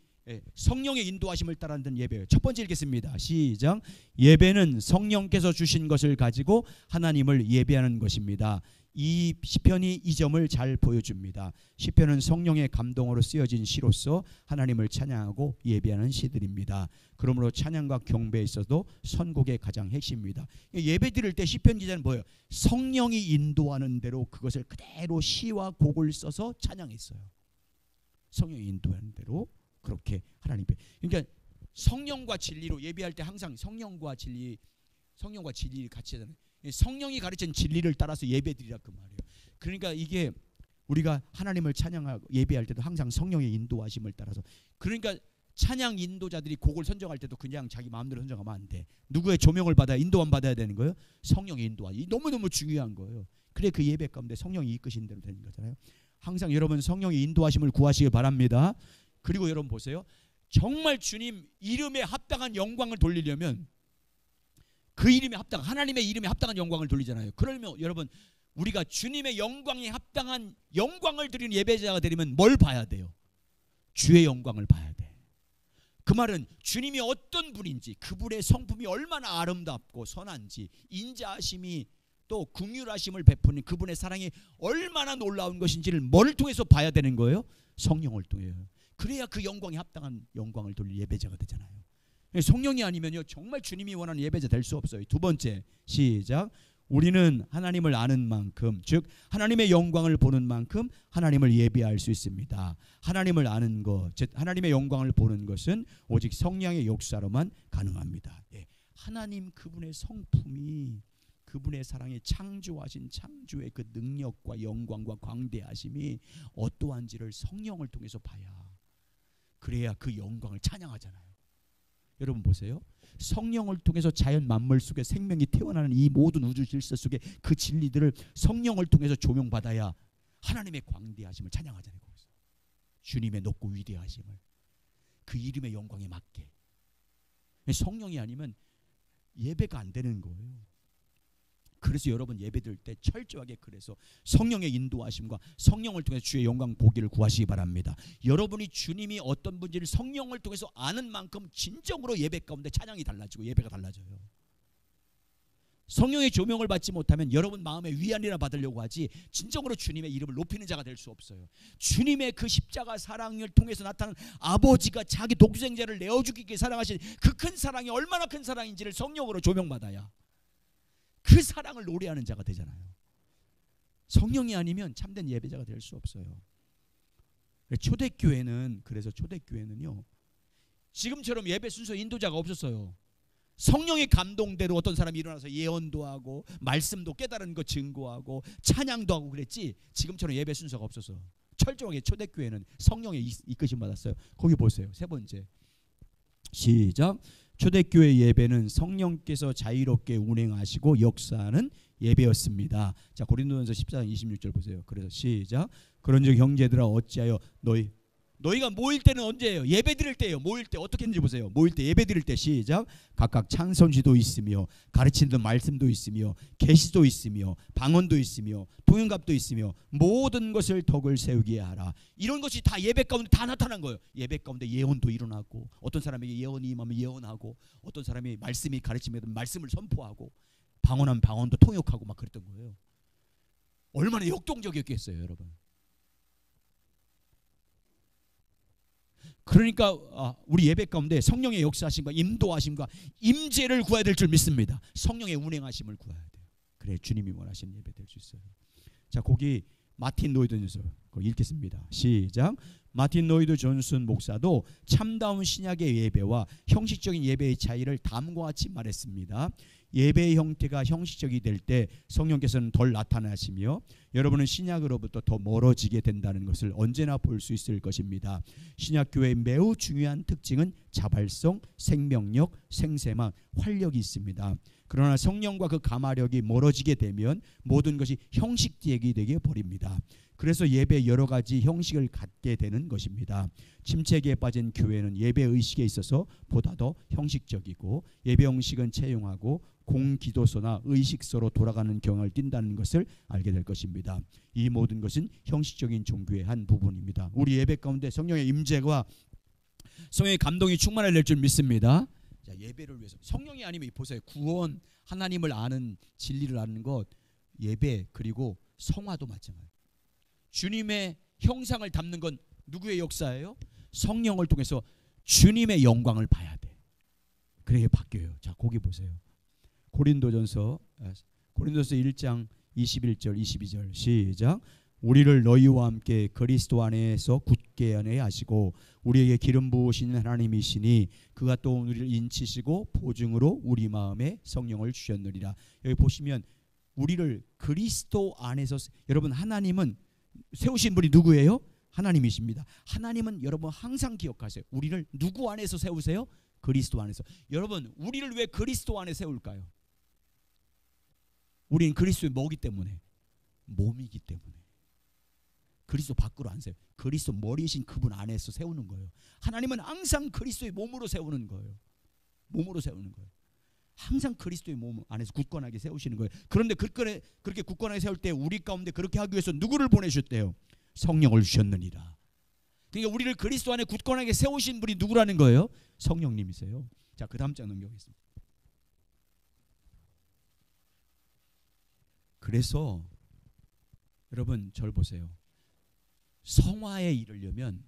성령의 인도하심을 따르는 예배예요. 첫 번째 읽겠습니다. 시작. 예배는 성령께서 주신 것을 가지고 하나님을 예배하는 것입니다. 이 시편이 이 점을 잘 보여줍니다. 시편은 성령의 감동으로 쓰여진 시로서 하나님을 찬양하고 예배하는 시들입니다. 그러므로 찬양과 경배에 있어도 선곡의 가장 핵심입니다. 예배 드릴 때 시편 기자는 뭐예요? 성령이 인도하는 대로 그것을 그대로 시와 곡을 써서 찬양했어요. 성령이 인도하는 대로 그렇게 하나님께. 그러니까 성령과 진리로 예배할 때 항상 성령과 진리를 같이 하잖아요. 성령이 가르친 진리를 따라서 예배드리라, 그 말이에요. 그러니까 이게 우리가 하나님을 찬양하고 예배할 때도 항상 성령의 인도하심을 따라서, 그러니까 찬양 인도자들이 곡을 선정할 때도 그냥 자기 마음대로 선정하면 안 돼. 누구의 조명을 받아야, 인도함 받아야 되는 거예요? 성령의 인도하심. 너무너무 중요한 거예요. 그래 그 예배 가운데 성령이 이끄신 대로 되는 거잖아요. 항상 여러분 성령의 인도하심을 구하시기 바랍니다. 그리고 여러분 보세요. 정말 주님 이름에 합당한 영광을 돌리려면 그 이름에 합당한, 하나님의 이름에 합당한 영광을 돌리잖아요. 그러면 여러분 우리가 주님의 영광에 합당한 영광을 드리는 예배자가 되려면 뭘 봐야 돼요? 주의 영광을 봐야 돼. 그 말은 주님이 어떤 분인지, 그분의 성품이 얼마나 아름답고 선한지, 인자하심이 또 긍휼하심을 베푸는 그분의 사랑이 얼마나 놀라운 것인지를 뭘 통해서 봐야 되는 거예요? 성령을 통해요. 그래야 그 영광에 합당한 영광을 돌릴 예배자가 되잖아요. 성령이 아니면요 정말 주님이 원하는 예배자 될 수 없어요. 두 번째, 시작. 우리는 하나님을 아는 만큼, 즉 하나님의 영광을 보는 만큼 하나님을 예배할 수 있습니다. 하나님을 아는 것, 즉 하나님의 영광을 보는 것은 오직 성령의 역사로만 가능합니다. 예. 하나님 그분의 성품이, 그분의 사랑에 창조하신 창조의 그 능력과 영광과 광대하심이 어떠한지를 성령을 통해서 봐야, 그래야 그 영광을 찬양하잖아요. 여러분 보세요. 성령을 통해서 자연 만물 속에 생명이 태어나는 이 모든 우주 질서 속에 그 진리들을 성령을 통해서 조명받아야 하나님의 광대하심을 찬양하잖아요. 거기서 주님의 높고 위대하심을, 그 이름의 영광에 맞게. 성령이 아니면 예배가 안 되는 거예요. 그래서 여러분 예배 드릴 때 철저하게 그래서 성령의 인도하심과 성령을 통해서 주의 영광 보기를 구하시기 바랍니다. 여러분이 주님이 어떤 분인지를 성령을 통해서 아는 만큼 진정으로 예배 가운데 찬양이 달라지고 예배가 달라져요. 성령의 조명을 받지 못하면 여러분 마음에 위안이나 받으려고 하지 진정으로 주님의 이름을 높이는 자가 될 수 없어요. 주님의 그 십자가 사랑을 통해서 나타난 아버지가 자기 독생자를 내어주기에 사랑하신 그 큰 사랑이 얼마나 큰 사랑인지를 성령으로 조명받아야 그 사랑을 노래하는 자가 되잖아요. 성령이 아니면 참된 예배자가 될 수 없어요. 초대교회는, 그래서 초대교회는요 지금처럼 예배 순서 인도자가 없었어요. 성령의 감동대로 어떤 사람이 일어나서 예언도 하고 말씀도 깨달은 거 증거하고 찬양도 하고 그랬지, 지금처럼 예배 순서가 없어서 철저하게 초대교회는 성령의 이끄심 받았어요. 거기 보세요. 세 번째, 시작. 초대교회 예배는 성령께서 자유롭게 운행하시고 역사하는 예배였습니다. 자, 고린도전서 14장 26절 보세요. 그래서 시작. 그런즉 형제들아 어찌하여 너희가 모일 때는 언제예요? 예배 드릴 때예요. 모일 때 어떻게 했는지 보세요. 모일 때 예배 드릴 때 시작. 각각 찬송시도 있으며 가르치는 말씀도 있으며 계시도 있으며 방언도 있으며 동영갑도 있으며 모든 것을 덕을 세우게 하라. 이런 것이 다 예배 가운데 다 나타난 거예요. 예배 가운데 예언도 일어나고, 어떤 사람에게 예언이 임하면 예언하고, 어떤 사람이 말씀이 가르치면 말씀을 선포하고, 방언하면 방언도 통역하고 막 그랬던 거예요. 얼마나 역동적이었겠어요, 여러분. 그러니까 우리 예배 가운데 성령의 역사하심과 인도하심과 임재를 구해야 될 줄 믿습니다. 성령의 운행하심을 구해야 돼요. 그래 주님이 원하시는 예배 될 수 있어요. 자, 거기 마틴 노이드 존슨 읽겠습니다. 시작. 마틴 노이드 존슨 목사도 참다운 신약의 예배와 형식적인 예배의 차이를 다음과 같이 말했습니다. 예배의 형태가 형식적이 될 때 성령께서는 덜 나타나시며 여러분은 신약으로부터 더 멀어지게 된다는 것을 언제나 볼 수 있을 것입니다. 신약교회의 매우 중요한 특징은 자발성, 생명력, 생세망, 활력이 있습니다. 그러나 성령과 그 감화력이 멀어지게 되면 모든 것이 형식되게 되게 버립니다. 그래서 예배 여러 가지 형식을 갖게 되는 것입니다. 침체기에 빠진 교회는 예배 의식에 있어서 보다 더 형식적이고 예배 형식은 채용하고 공기도서나 의식서로 돌아가는 경향을 띈다는 것을 알게 될 것입니다. 이 모든 것은 형식적인 종교의 한 부분입니다. 우리 예배 가운데 성령의 임재와 성령의 감동이 충만해야 될 줄 믿습니다. 자, 예배를 위해서 성령이 아니면 보세요. 구원, 하나님을 아는, 진리를 아는 것, 예배, 그리고 성화도 마찬가지예요. 주님의 형상을 담는 건 누구의 역사예요? 성령을 통해서 주님의 영광을 봐야 돼. 그래야 바뀌어요. 자, 거기 보세요. 고린도전서 1장 21절 22절 시작. 우리를 너희와 함께 그리스도 안에서 굳게 하시고 우리에게 기름 부으시는 하나님이시니 그가 또 우리를 인치시고 보증으로 우리 마음에 성령을 주셨느니라. 여기 보시면 우리를 그리스도 안에서, 여러분 하나님은 세우신 분이 누구예요? 하나님이십니다. 하나님은 여러분 항상 기억하세요. 우리를 누구 안에서 세우세요? 그리스도 안에서. 여러분 우리를 왜 그리스도 안에 세울까요? 우리는 그리스도의 뭐기 때문에? 몸이기 때문에. 그리스도 밖으로 안 세워요. 그리스도 머리이신 그분 안에서 세우는 거예요. 하나님은 항상 그리스도의 몸으로 세우는 거예요. 몸으로 세우는 거예요. 항상 그리스도의 몸 안에서 굳건하게 세우시는 거예요. 그런데 그렇게 굳건하게 세울 때 우리 가운데 그렇게 하기 위해서 누구를 보내셨대요? 성령을 주셨느니라. 그러니까 우리를 그리스도 안에 굳건하게 세우신 분이 누구라는 거예요? 성령님이세요. 자, 그 다음 장 넘겨보겠습니다. 그래서 여러분 절 보세요. 성화에 이르려면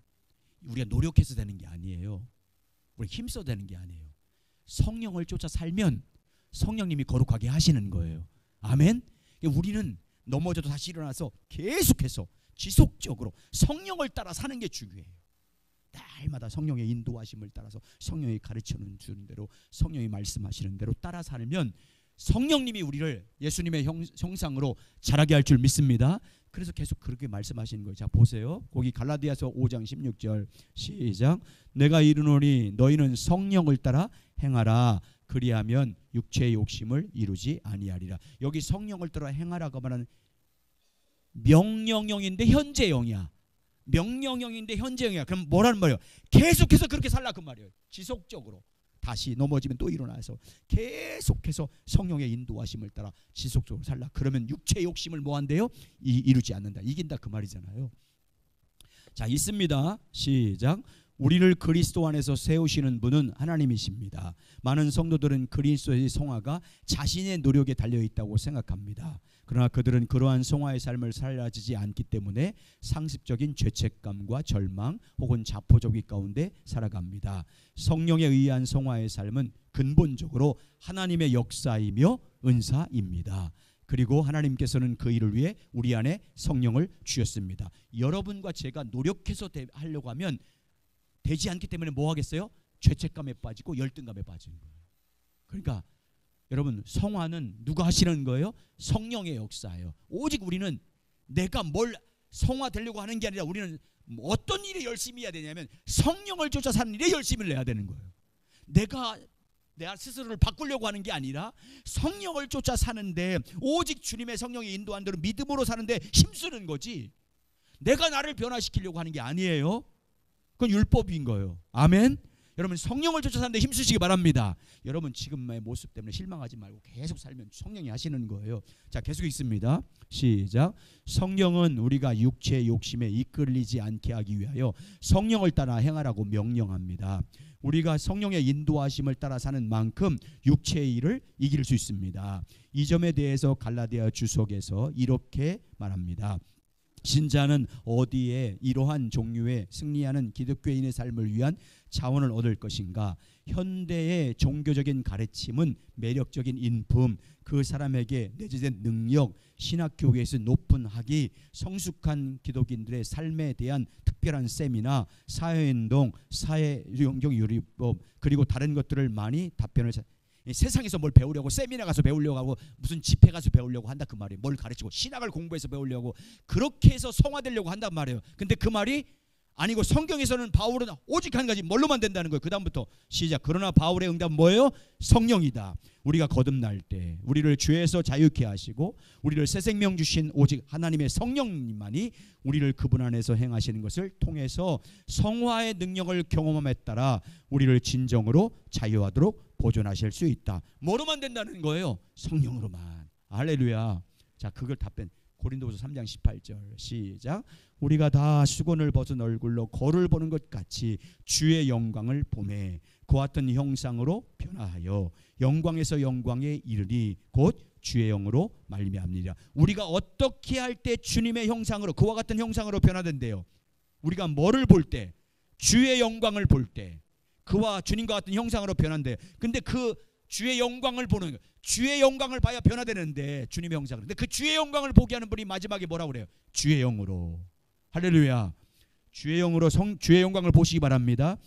우리가 노력해서 되는 게 아니에요. 우리 힘써 되는 게 아니에요. 성령을 쫓아 살면 성령님이 거룩하게 하시는 거예요. 아멘. 우리는 넘어져도 다시 일어나서 계속해서 지속적으로 성령을 따라 사는 게 중요해요. 날마다 성령의 인도하심을 따라서 성령이 가르쳐 주는 대로 성령이 말씀하시는 대로 따라 살면 성령님이 우리를 예수님의 형상으로 자라게 할 줄 믿습니다. 그래서 계속 그렇게 말씀하시는 거예요. 자, 보세요. 거기 갈라디아서 5장 16절 시작. 내가 이르노니 너희는 성령을 따라 행하라. 그리하면 육체의 욕심을 이루지 아니하리라. 여기 성령을 따라 행하라고 말하는 명령형인데 현재형이야. 명령형인데 현재형이야. 그럼 뭐라는 말이에요? 계속해서 그렇게 살라 그 말이에요. 지속적으로. 다시 넘어지면 또 일어나서 계속해서 성령의 인도하심을 따라 지속적으로 살라. 그러면 육체의 욕심을 뭐 한대요? 이루지 않는다. 이긴다 그 말이잖아요. 자, 있습니다. 시작. 우리를 그리스도 안에서 세우시는 분은 하나님이십니다. 많은 성도들은 그리스도의 성화가 자신의 노력에 달려있다고 생각합니다. 그러나 그들은 그러한 성화의 삶을 살아지지 않기 때문에 상습적인 죄책감과 절망 혹은 자포자기 가운데 살아갑니다. 성령에 의한 성화의 삶은 근본적으로 하나님의 역사이며 은사입니다. 그리고 하나님께서는 그 일을 위해 우리 안에 성령을 주셨습니다. 여러분과 제가 노력해서 하려고 하면 되지 않기 때문에 뭐 하겠어요? 죄책감에 빠지고 열등감에 빠지는 거예요. 그러니까 여러분 성화는 누가 하시는 거예요? 성령의 역사예요. 오직 우리는 내가 뭘 성화되려고 하는 게 아니라 우리는 어떤 일에 열심히 해야 되냐면 성령을 쫓아 사는 일에 열심히 해야 되는 거예요. 내가 내 스스로를 바꾸려고 하는 게 아니라 성령을 쫓아 사는데 오직 주님의 성령이 인도한 대로 믿음으로 사는데 힘쓰는 거지. 내가 나를 변화시키려고 하는 게 아니에요. 그건 율법인 거예요. 아멘. 여러분 성령을 쫓아 사는데 힘쓰시기 바랍니다. 여러분 지금의 모습 때문에 실망하지 말고 계속 살면 성령이 하시는 거예요. 자, 계속 있습니다. 시작. 성령은 우리가 육체의 욕심에 이끌리지 않게 하기 위하여 성령을 따라 행하라고 명령합니다. 우리가 성령의 인도하심을 따라 사는 만큼 육체의 일을 이길 수 있습니다. 이 점에 대해서 갈라디아 주석에서 이렇게 말합니다. 신자는 어디에 이러한 종류의 승리하는 기독교인의 삶을 위한 자원을 얻을 것인가? 현대의 종교적인 가르침은 매력적인 인품, 그 사람에게 내재된 능력, 신학교계에서 높은 학위, 성숙한 기독인들의 삶에 대한 특별한 세미나, 사회운동, 사회경영요리법 그리고 다른 것들을 많이 답변을 세상에서 뭘 배우려고 세미나 가서 배우려고 하고 무슨 집회 가서 배우려고 한다 그 말이에요. 뭘 가르치고 신학을 공부해서 배우려고 그렇게 해서 성화되려고 한단 말이에요. 근데 그 말이 아니고 성경에서는 바울은 오직 한 가지 뭘로만 된다는 거예요. 그 다음부터 시작. 그러나 바울의 응답은 뭐예요? 성령이다. 우리가 거듭날 때 우리를 죄에서 자유케 하시고 우리를 새 생명 주신 오직 하나님의 성령님만이 우리를 그분 안에서 행하시는 것을 통해서 성화의 능력을 경험함에 따라 우리를 진정으로 자유하도록 보존하실 수 있다. 뭐로만 된다는 거예요? 성령으로만. 할렐루야. 자, 그걸 답변. 고린도후서 3장 18절 시작. 우리가 다 수건을 벗은 얼굴로 거울을 보는 것 같이 주의 영광을 보매 그와 같은 형상으로 변화하여 영광에서 영광에 이르리 곧 주의 영으로 말미암니라. 우리가 어떻게 할 때 주님의 형상으로 그와 같은 형상으로 변화된대요? 우리가 뭐를 볼 때? 주의 영광을 볼 때 그와 주님과 같은 형상으로 변한대. 근데 그 주의 영광을 보는 거예요. 주의 영광을 봐야 변화되는데 주님의 형상으로. 근데 그 주의 영광을 보게 하는 분이 마지막에 뭐라고 그래요? 주의 영으로. 할렐루야. 주의 영으로 주의 영광을 보시기 바랍니다.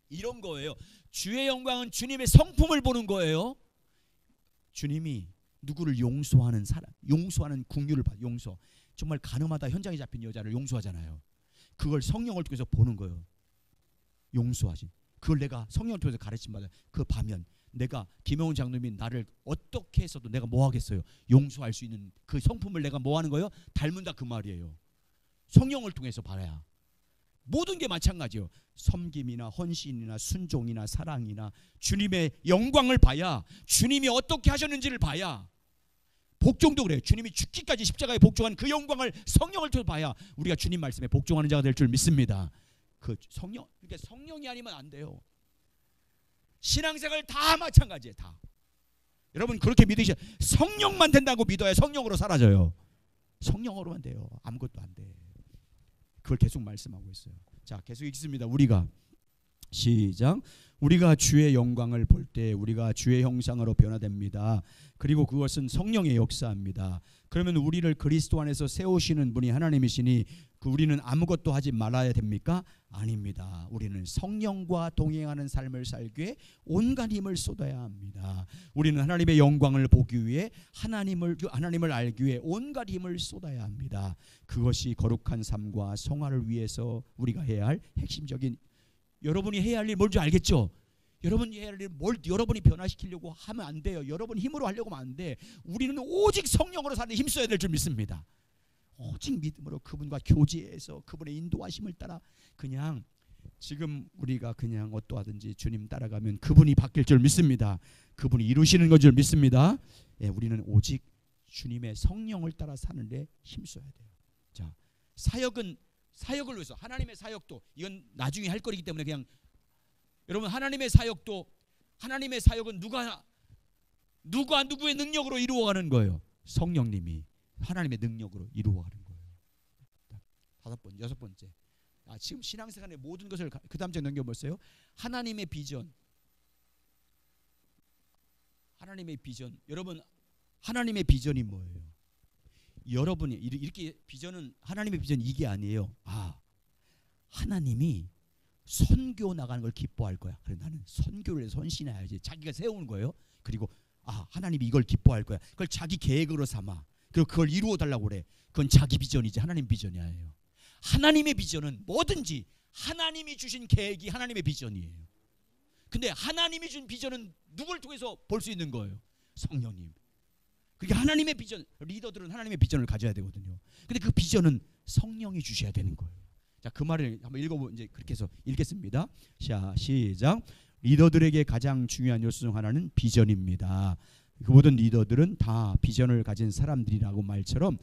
이런 거예요. 주의 영광은 주님의 성품을 보는 거예요. 주님이 누구를 용서하는 사람, 용서하는 긍휼을 받 용서. 정말 가늠하다 현장에 잡힌 여자를 용서하잖아요. 그걸 성령을 통해서 보는 거예요. 용서하신. 그걸 내가 성령을 통해서 가르침받아 그 반면 내가 김영훈 장로님이 나를 어떻게 해서도 내가 뭐 하겠어요? 용서할 수 있는 그 성품을 내가 뭐 하는 거예요? 닮은다 그 말이에요. 성령을 통해서 봐야. 모든 게 마찬가지예요. 섬김이나 헌신이나 순종이나 사랑이나 주님의 영광을 봐야, 주님이 어떻게 하셨는지를 봐야. 복종도 그래요. 주님이 죽기까지 십자가에 복종한 그 영광을 성령을 통해 봐야 우리가 주님 말씀에 복종하는 자가 될 줄 믿습니다. 그 성령, 그러니까 성령이 아니면 안 돼요. 신앙생활 다 마찬가지예요. 다. 여러분 그렇게 믿으셔. 성령만 된다고 믿어야 성령으로 사라져요. 성령으로만 돼요. 아무것도 안 돼. 그걸 계속 말씀하고 있어요. 자, 계속 읽습니다. 우리가 시작. 우리가 주의 영광을 볼 때 우리가 주의 형상으로 변화됩니다. 그리고 그것은 성령의 역사입니다. 그러면 우리를 그리스도 안에서 세우시는 분이 하나님이시니 우리는 아무것도 하지 말아야 됩니까? 아닙니다. 우리는 성령과 동행하는 삶을 살기에 온갖 힘을 쏟아야 합니다. 우리는 하나님의 영광을 보기 위해 하나님을 알기 위해 온갖 힘을 쏟아야 합니다. 그것이 거룩한 삶과 성화를 위해서 우리가 해야 할 핵심적인, 여러분이 해야 할 일 뭔지 알겠죠? 여러분이 해야 할 일 뭘 여러분이 변화시키려고 하면 안 돼요. 여러분 힘으로 하려고 하면 안 돼. 우리는 오직 성령으로 사는 데 힘써야 될 줄 믿습니다. 오직 믿음으로 그분과 교제해서 그분의 인도하심을 따라 그냥 지금 우리가 그냥 어떠하든지 주님 따라가면 그분이 바뀔 줄 믿습니다. 그분이 이루시는 것 줄 믿습니다. 예, 우리는 오직 주님의 성령을 따라 사는데 힘써야 돼요. 자, 사역을 위해서 하나님의 사역도 이건 나중에 할 거리기 때문에 그냥 여러분 하나님의 사역은 누가 누구의 능력으로 이루어가는 거예요? 성령님이 하나님의 능력으로 이루어가는 거예요. 여섯 번째. 지금 신앙생활의 모든 것을 그 다음 장 넘겨보세요. 하나님의 비전. 여러분 하나님의 비전이 뭐예요? 여러분이 이렇게 비전은 하나님의 비전이 이게 아니에요. 하나님이 선교 나가는 걸 기뻐할 거야. 그래 나는 선교를 해서 헌신해야지. 자기가 세우는 거예요. 그리고 하나님이 이걸 기뻐할 거야. 그걸 자기 계획으로 삼아. 그리고 그걸 이루어 달라고 그래. 그건 자기 비전이지 하나님 비전이 아니에요. 하나님의 비전은 뭐든지 하나님이 주신 계획이 하나님의 비전이에요. 근데 하나님이 준 비전은 누굴 통해서 볼 수 있는 거예요? 성령님. 그러니까 하나님의 비전, 리더들은 하나님의 비전을 가져야 되거든요. 근데 그 비전은 성령이 주셔야 되는 거예요. 자, 그 말을 한번 이제 그렇게 해서 읽겠습니다. 자, 시작. 리더들에게 가장 중요한 요소 중 하나는 비전입니다. 그 모든 리더들은 다 비전을 가진 사람들이라고 말처럼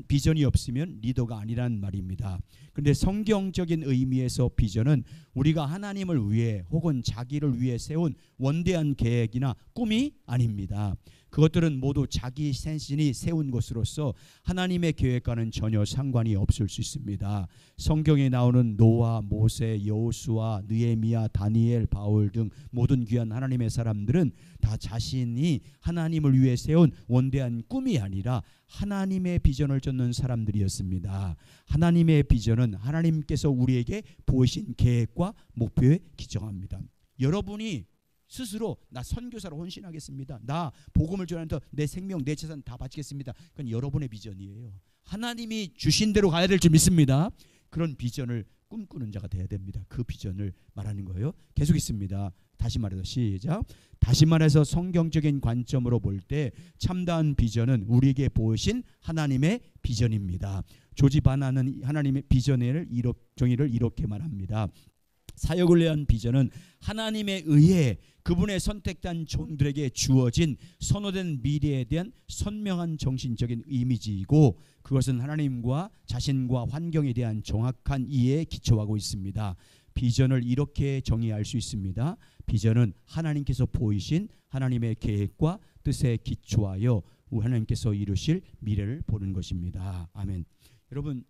비전이 없으면 리더가 아니란 말입니다. 그런데 성경적인 의미에서 비전은 우리가 하나님을 위해 혹은 자기를 위해 세운 원대한 계획이나 꿈이 아닙니다. 그것들은 모두 자기 자신이 세운 것으로서 하나님의 계획과는 전혀 상관이 없을 수 있습니다. 성경에 나오는 노아, 모세, 여호수아, 느헤미야, 다니엘, 바울 등 모든 귀한 하나님의 사람들은 다 자신이 하나님을 위해 세운 원대한 꿈이 아니라 하나님의 비전을 쫓는 사람들이었습니다. 하나님의 비전은 하나님께서 우리에게 보이신 계획과 목표에 기정합니다. 여러분이 스스로 나 선교사로 헌신하겠습니다. 나 복음을 전하면서 내 생명, 내 재산 다 바치겠습니다. 그건 여러분의 비전이에요. 하나님이 주신 대로 가야 될 줄 믿습니다. 그런 비전을 꿈꾸는 자가 돼야 됩니다. 그 비전을 말하는 거예요. 계속 있습니다. 다시 말해서 시작. 다시 말해서 성경적인 관점으로 볼 때 참다운 비전은 우리에게 보이신 하나님의 비전입니다. 조지 바나는 하나님의 비전을 정의를 이렇게 말합니다. 사역을 위한 비전은 하나님에 의해 그분의 선택된 종들에게 주어진 선호된 미래에 대한 선명한 정신적인 이미지이고 그것은 하나님과 자신과 환경에 대한 정확한 이해에 기초하고 있습니다. 비전을 이렇게 정의할 수 있습니다. 비전은 하나님께서 보이신 하나님의 계획과 뜻에 기초하여 하나님께서 이루실 미래를 보는 것입니다. 아멘. 여러분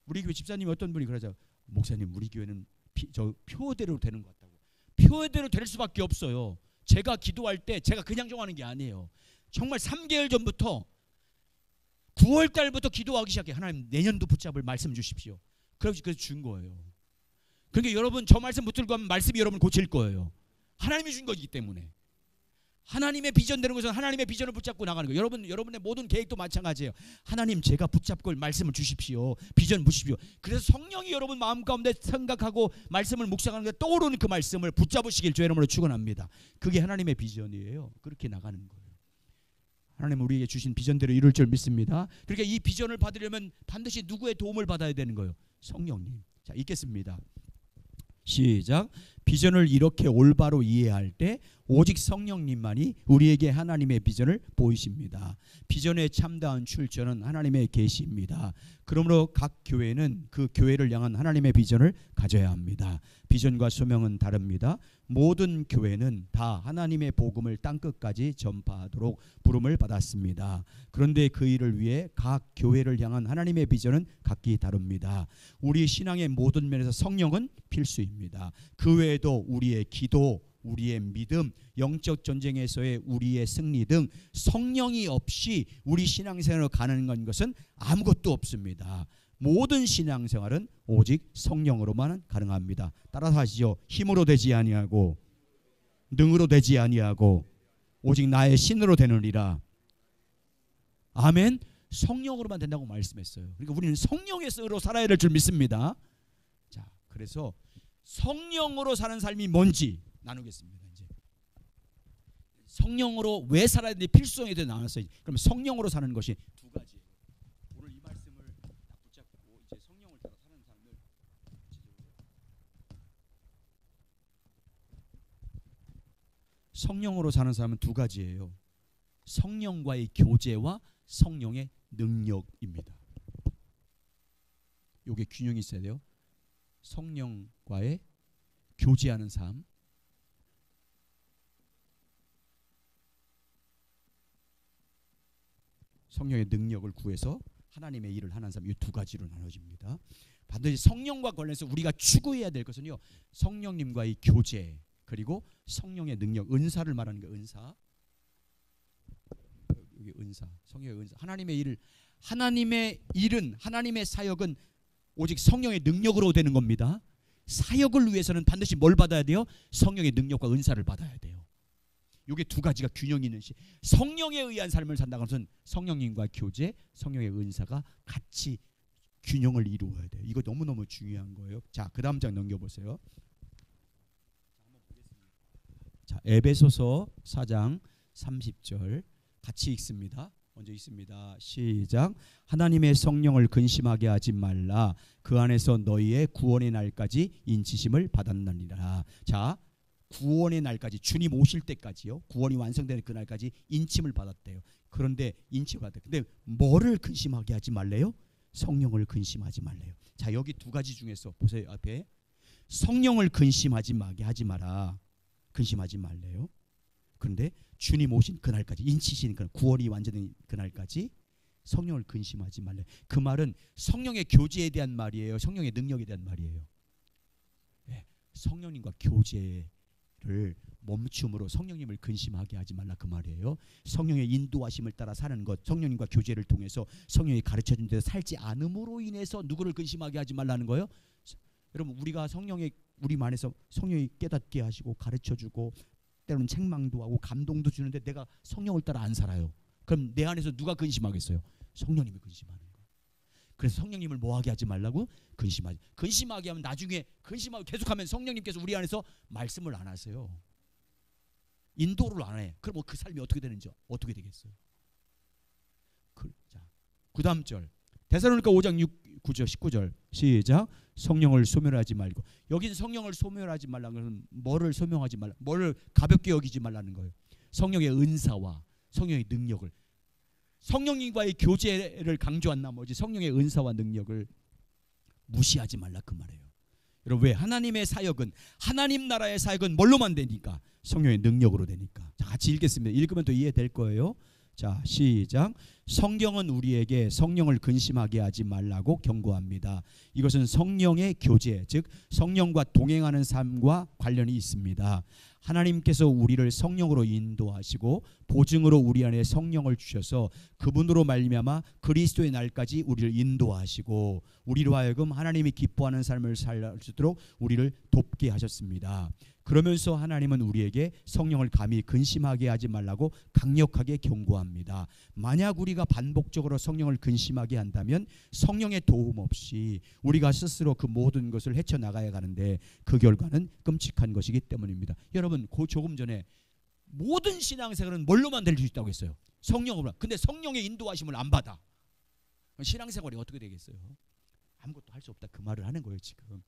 우리 교회 집사님이 어떤 분이 그러죠. 목사님 우리 교회는 표대로 되는 것 같다고. 표대로 될 수밖에 없어요. 제가 기도할 때 제가 그냥 정하는 게 아니에요. 정말 3개월 전부터 9월 달부터 기도하기 시작해. 하나님 내년도 붙잡을 말씀 주십시오. 그래서 준 거예요. 그러니까 여러분 저 말씀 붙들고 하면 말씀이 여러분 고칠 거예요. 하나님이 준 거기 때문에. 하나님의 비전되는 것은 하나님의 비전을 붙잡고 나가는 거예요. 여러분의 모든 계획도 마찬가지예요. 하나님, 제가 붙잡고 말씀을 주십시오. 비전 주십시오. 그래서 성령이 여러분 마음 가운데 생각하고 말씀을 묵상하는 데 떠오르는 그 말씀을 붙잡으시길 주의 이름으로 축원합니다. 그게 하나님의 비전이에요. 그렇게 나가는 거예요. 하나님 우리에게 주신 비전대로 이룰 줄 믿습니다. 그러니까 이 비전을 받으려면 반드시 누구의 도움을 받아야 되는 거예요? 성령님. 자, 읽겠습니다. 시작. 비전을 이렇게 올바로 이해할 때 오직 성령님만이 우리에게 하나님의 비전을 보이십니다. 비전의 참다운 출처는 하나님의 계시입니다. 그러므로 각 교회는 그 교회를 향한 하나님의 비전을 가져야 합니다. 비전과 소명은 다릅니다. 모든 교회는 다 하나님의 복음을 땅끝까지 전파하도록 부름을 받았습니다. 그런데 그 일을 위해 각 교회를 향한 하나님의 비전은 각기 다릅니다. 우리 신앙의 모든 면에서 성령은 필수입니다. 그 외에도 우리의 기도, 우리의 믿음, 영적 전쟁에서의 우리의 승리 등 성령이 없이 우리 신앙생활을 가는 것은 아무것도 없습니다. 모든 신앙생활은 오직 성령으로만 가능합니다. 따라서 하시죠. 힘으로 되지 아니하고 능으로 되지 아니하고 오직 나의 신으로 되느니라. 아멘. 성령으로만 된다고 말씀했어요. 그러니까 우리는 성령의 쓰로 살아야 될 줄 믿습니다. 자, 그래서 성령으로 사는 삶이 뭔지 나누겠습니다. 이제 성령으로 왜 살아야 되는지 필수성에 대해 나눴어요. 그럼 성령으로 사는 것이 두 가지예요. 오늘 이 말씀을 딱 붙잡고 이제 성령을 따라 사는 삶을 성령으로 사는 삶은 두 가지예요. 성령과의 교제와 성령의 능력입니다. 이게 균형이 있어야 돼요. 성령과의 교제하는 삶, 성령의 능력을 구해서 하나님의 일을 하는 삶, 이 두 가지로 나눠집니다. 반드시 성령과 관련해서 우리가 추구해야 될 것은요, 성령님과의 교제, 그리고 성령의 능력, 은사를 말하는 게 은사. 여기 은사, 성령의 은사. 하나님의 일은, 하나님의 사역은 오직 성령의 능력으로 되는 겁니다. 사역을 위해서는 반드시 뭘 받아야 돼요? 성령의 능력과 은사를 받아야 돼요. 이게 두 가지가 균형이 있는 시. 성령에 의한 삶을 산다는 것은 성령님과 교제, 성령의 은사가 같이 균형을 이루어야 돼요. 이거 너무너무 중요한 거예요. 자, 그 다음 장 넘겨보세요. 자, 에베소서 4장 30절 같이 읽습니다. 먼저 읽습니다. 시작. 하나님의 성령을 근심하게 하지 말라. 그 안에서 너희의 구원의 날까지 인치심을 받았느니라. 자, 구원의 날까지, 주님 오실 때까지요, 구원이 완성되는 그날까지 인침을 받았대요. 그런데 인침을 받았대요. 근데 뭐를 근심하게 하지 말래요? 성령을 근심하지 말래요. 자, 여기 두 가지 중에서 보세요. 앞에 성령을 근심하지 마게 하지 마라. 근심하지 말래요. 그런데 주님 오신 그날까지, 인치신 그날, 구원이 완전된 그날까지 성령을 근심하지 말래. 그 말은 성령의 교제에 대한 말이에요. 성령의 능력에 대한 말이에요. 네, 성령님과 교제를 멈춤으로 성령님을 근심하게 하지 말라, 그 말이에요. 성령의 인도하심을 따라 사는 것, 성령님과 교제를 통해서 성령이 가르쳐준 대로 살지 않음으로 인해서 누구를 근심하게 하지 말라는 거예요. 여러분, 우리가 우리 안에서 성령이 깨닫게 하시고 가르쳐주고 때로는 책망도 하고 감동도 주는데 내가 성령을 따라 안 살아요. 그럼 내 안에서 누가 근심하겠어요? 성령님이 근심하는 거예요. 그래서 성령님을 뭐하게 하지 말라고? 근심하게 하면 나중에 근심하고 계속하면 성령님께서 우리 안에서 말씀을 안 하세요. 인도를 안 해. 그럼 그 삶이 어떻게 되는지 어떻게 되겠어요? 그 다음 절 데살로니가 5장 9절 19절 시작. 성령을 소멸하지 말고. 여기는 성령을 소멸하지 말라는 것은 뭐를 소명하지 말라, 뭐를 가볍게 여기지 말라는 거예요. 성령의 은사와 성령의 능력을, 성령님과의 교제를 강조한 나머지 성령의 은사와 능력을 무시하지 말라, 그 말이에요. 여러분, 왜? 하나님의 사역은, 하나님 나라의 사역은 뭘로만 되니까? 성령의 능력으로 되니까. 자, 같이 읽겠습니다. 읽으면 또 이해될 거예요. 자, 시작. 성경은 우리에게 성령을 근심하게 하지 말라고 경고합니다. 이것은 성령의 교제, 즉 성령과 동행하는 삶과 관련이 있습니다. 하나님께서 우리를 성령으로 인도하시고 보증으로 우리 안에 성령을 주셔서 그분으로 말미암아 그리스도의 날까지 우리를 인도하시고 우리로 하여금 하나님이 기뻐하는 삶을 살 수 있도록 우리를 돕게 하셨습니다. 그러면서 하나님은 우리에게 성령을 감히 근심하게 하지 말라고 강력하게 경고합니다. 만약 우리가 반복적으로 성령을 근심하게 한다면 성령의 도움 없이 우리가 스스로 그 모든 것을 헤쳐나가야 하는데 그 결과는 끔찍한 것이기 때문입니다. 여러분, 조금 전에 모든 신앙생활은 뭘로만 될 수 있다고 했어요? 성령으로. 근데 성령의 인도하심을 안 받아. 신앙생활이 어떻게 되겠어요? 아무것도 할 수 없다, 그 말을 하는 거예요 지금.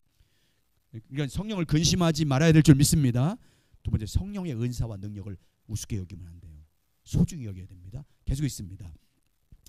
그러니까 성령을 근심하지 말아야 될 줄 믿습니다. 두 번째, 성령의 은사와 능력을 우습게 여기면 안 돼요. 소중히 여겨야 됩니다. 계속 있습니다.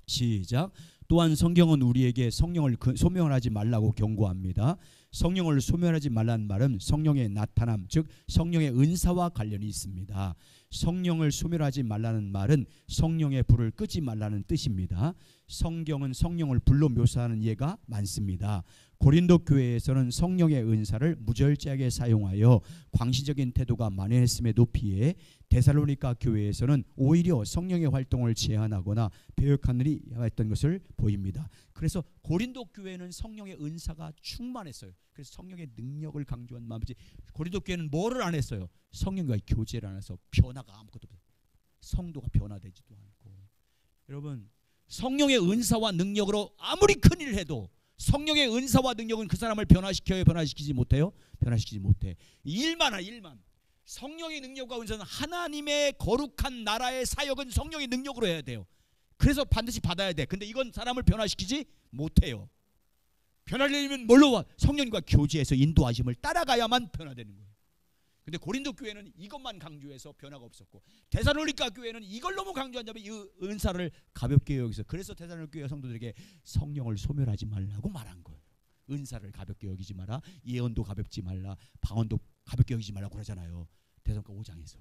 시작. 또한 성경은 우리에게 성령을 소멸하지 말라고 경고합니다. 성령을 소멸하지 말라는 말은 성령의 나타남, 즉 성령의 은사와 관련이 있습니다. 성령을 소멸하지 말라는 말은 성령의 불을 끄지 말라는 뜻입니다. 성경은 성령을 불로 묘사하는 예가 많습니다. 고린도 교회에서는 성령의 은사를 무절제하게 사용하여 광시적인 태도가 만연했음에도 비해 데살로니가 교회에서는 오히려 성령의 활동을 제한하거나 배역하느니 했던 것을 보입니다. 그래서 고린도 교회는 성령의 은사가 충만했어요. 그래서 성령의 능력을 강조한 마음이지, 고린도 교회는 뭐를 안 했어요? 성령과 교제를 안 해서 변화가 아무것도 없어요. 성도가 변화되지도 않고. 여러분, 성령의 은사와 능력으로 아무리 큰 일을 해도 성령의 은사와 능력은 그 사람을 변화시켜요? 변화시키지 못해요? 변화시키지 못해. 일만. 성령의 능력과 은사는 하나님의 거룩한 나라의 사역은 성령의 능력으로 해야 돼요. 그래서 반드시 받아야 돼. 근데 이건 사람을 변화시키지 못해요. 변화되려면 뭘로 와? 성령과 교제해서 인도하심을 따라가야만 변화되는 거예요. 근데 고린도 교회는 이것만 강조해서 변화가 없었고, 데살로니가 교회는 이걸 너무 강조한다면 이 은사를 가볍게 여기서, 그래서 데살로니가 교회 성도들에게 성령을 소멸하지 말라고 말한 거예요. 은사를 가볍게 여기지 마라, 예언도 가볍지 말라, 방언도 가볍게 여기지 말라고 그러잖아요. 데살로니가 5장에서.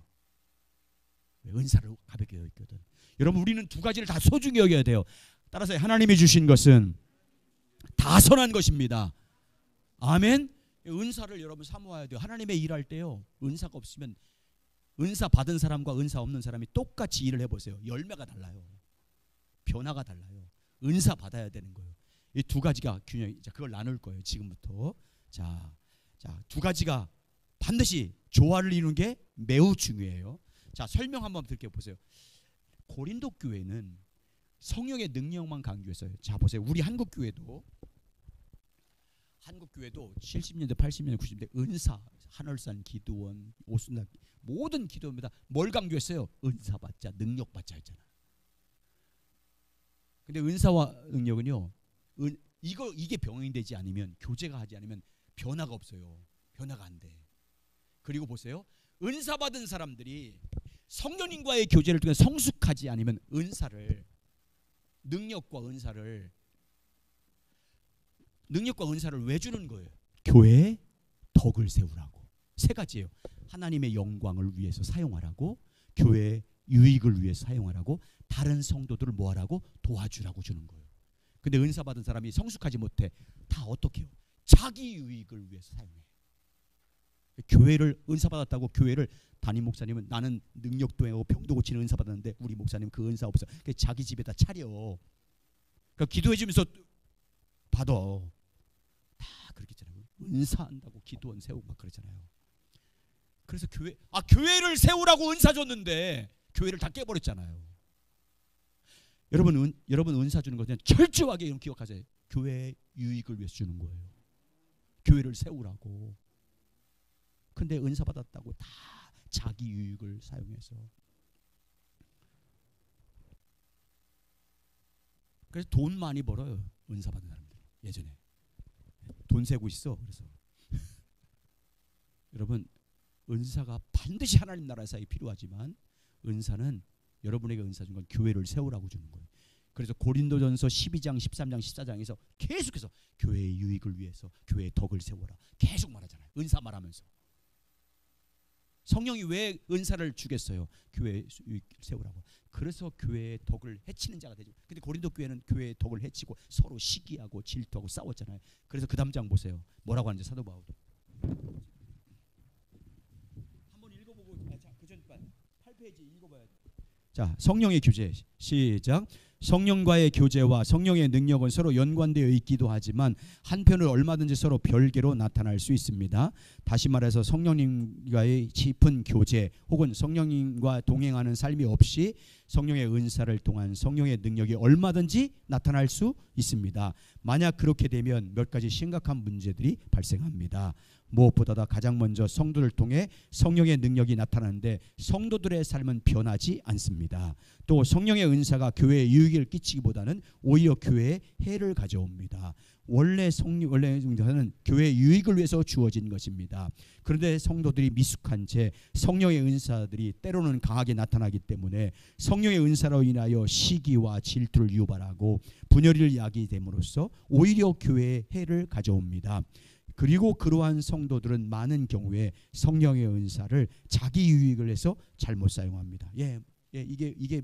은사를 가볍게 여겼거든. 여러분, 우리는 두 가지를 다 소중히 여겨야 돼요. 따라서 하나님이 주신 것은 다 선한 것입니다. 아멘. 은사를 여러분 사모해야 돼요. 하나님의 일할 때요, 은사가 없으면 은사 받은 사람과 은사 없는 사람이 똑같이 일을 해보세요. 열매가 달라요. 변화가 달라요. 은사 받아야 되는 거예요. 이 두 가지가 균형이, 그걸 나눌 거예요 지금부터. 자, 두 가지가 반드시 조화를 이루는 게 매우 중요해요. 자, 설명 한번 드릴게요. 보세요. 고린도 교회는 성령의 능력만 강조했어요. 자, 보세요. 우리 한국 교회도 70년대, 80년대, 90년대 은사, 한월산 기도원, 오순날 모든 기도입니다. 뭘 강조했어요? 은사 받자, 능력 받자 했잖아. 근데 은사와 능력은요, 이게 병행되지 않으면, 교제가 하지 않으면 변화가 없어요. 변화가 안 돼. 그리고 보세요. 은사 받은 사람들이 성령님과의 교제를 통해 성숙하지 않으면 능력과 은사를 왜 주는 거예요? 교회에 덕을 세우라고. 세 가지예요. 하나님의 영광을 위해서 사용하라고, 교회의 유익을 위해서 사용하라고, 다른 성도들을 뭐하라고? 도와주라고 주는 거예요. 근데 은사 받은 사람이 성숙하지 못해. 다 어떻게 해요? 자기 유익을 위해서 사용해. 교회를, 은사 받았다고 교회를, 담임 목사님은 나는 능력도 하고 병도 고치는 은사 받았는데 우리 목사님 그 은사 없어. 자기 집에다 차려. 그러니까 기도해 주면서 받아. 다 그렇게 있잖아요. 은사한다고 기도원 세우고 막 그러잖아요. 그래서 교회를 세우라고 은사 줬는데 교회를 다 깨버렸잖아요. 여러분 은사 주는 것은 철저하게 이런 기억하세요. 교회의 유익을 위해서 주는 거예요. 교회를 세우라고. 근데 은사 받았다고 다 자기 유익을 사용해서. 그래서 돈 많이 벌어요. 은사 받은 사람들이. 예전에 돈 세고 있어. 그래서 여러분, 은사가 반드시 하나님 나라 사역이 필요하지만 은사는, 여러분에게 은사 준 건 교회를 세우라고 주는 거예요. 그래서 고린도전서 12장, 13장, 14장에서 계속해서 교회의 유익을 위해서 교회의 덕을 세워라 계속 말하잖아요. 은사 말하면서. 성령이 왜 은사를 주겠어요? 교회의 유익을 세우라고. 그래서 교회의 덕을 해치는 자가 되죠. 근데 고린도 교회는 교회의 덕을 해치고 서로 시기하고 질투하고 싸웠잖아요. 그래서 그 다음 장 보세요. 뭐라고 하는지 사도 바울도. 한번 읽어보고, 그 전 8페이지 읽어봐야 돼. 자, 성령의 교제. 시작. 성령과의 교제와 성령의 능력은 서로 연관되어 있기도 하지만 한편으로 얼마든지 서로 별개로 나타날 수 있습니다. 다시 말해서 성령님과의 깊은 교제 혹은 성령님과 동행하는 삶이 없이 성령의 은사를 통한 성령의 능력이 얼마든지 나타날 수 있습니다. 만약 그렇게 되면 몇 가지 심각한 문제들이 발생합니다. 무엇보다 가장 먼저 성도를 통해 성령의 능력이 나타나는데 성도들의 삶은 변하지 않습니다. 또 성령의 은사가 교회에 유익을 끼치기보다는 오히려 교회에 해를 가져옵니다. 원래 은사는 교회의 유익을 위해서 주어진 것입니다. 그런데 성도들이 미숙한 채 성령의 은사들이 때로는 강하게 나타나기 때문에 성령의 은사로 인하여 시기와 질투를 유발하고 분열을 야기됨으로써 오히려 교회에 해를 가져옵니다. 그리고 그러한 성도들은 많은 경우에 성령의 은사를 자기 유익을 위해서 잘못 사용합니다. 이게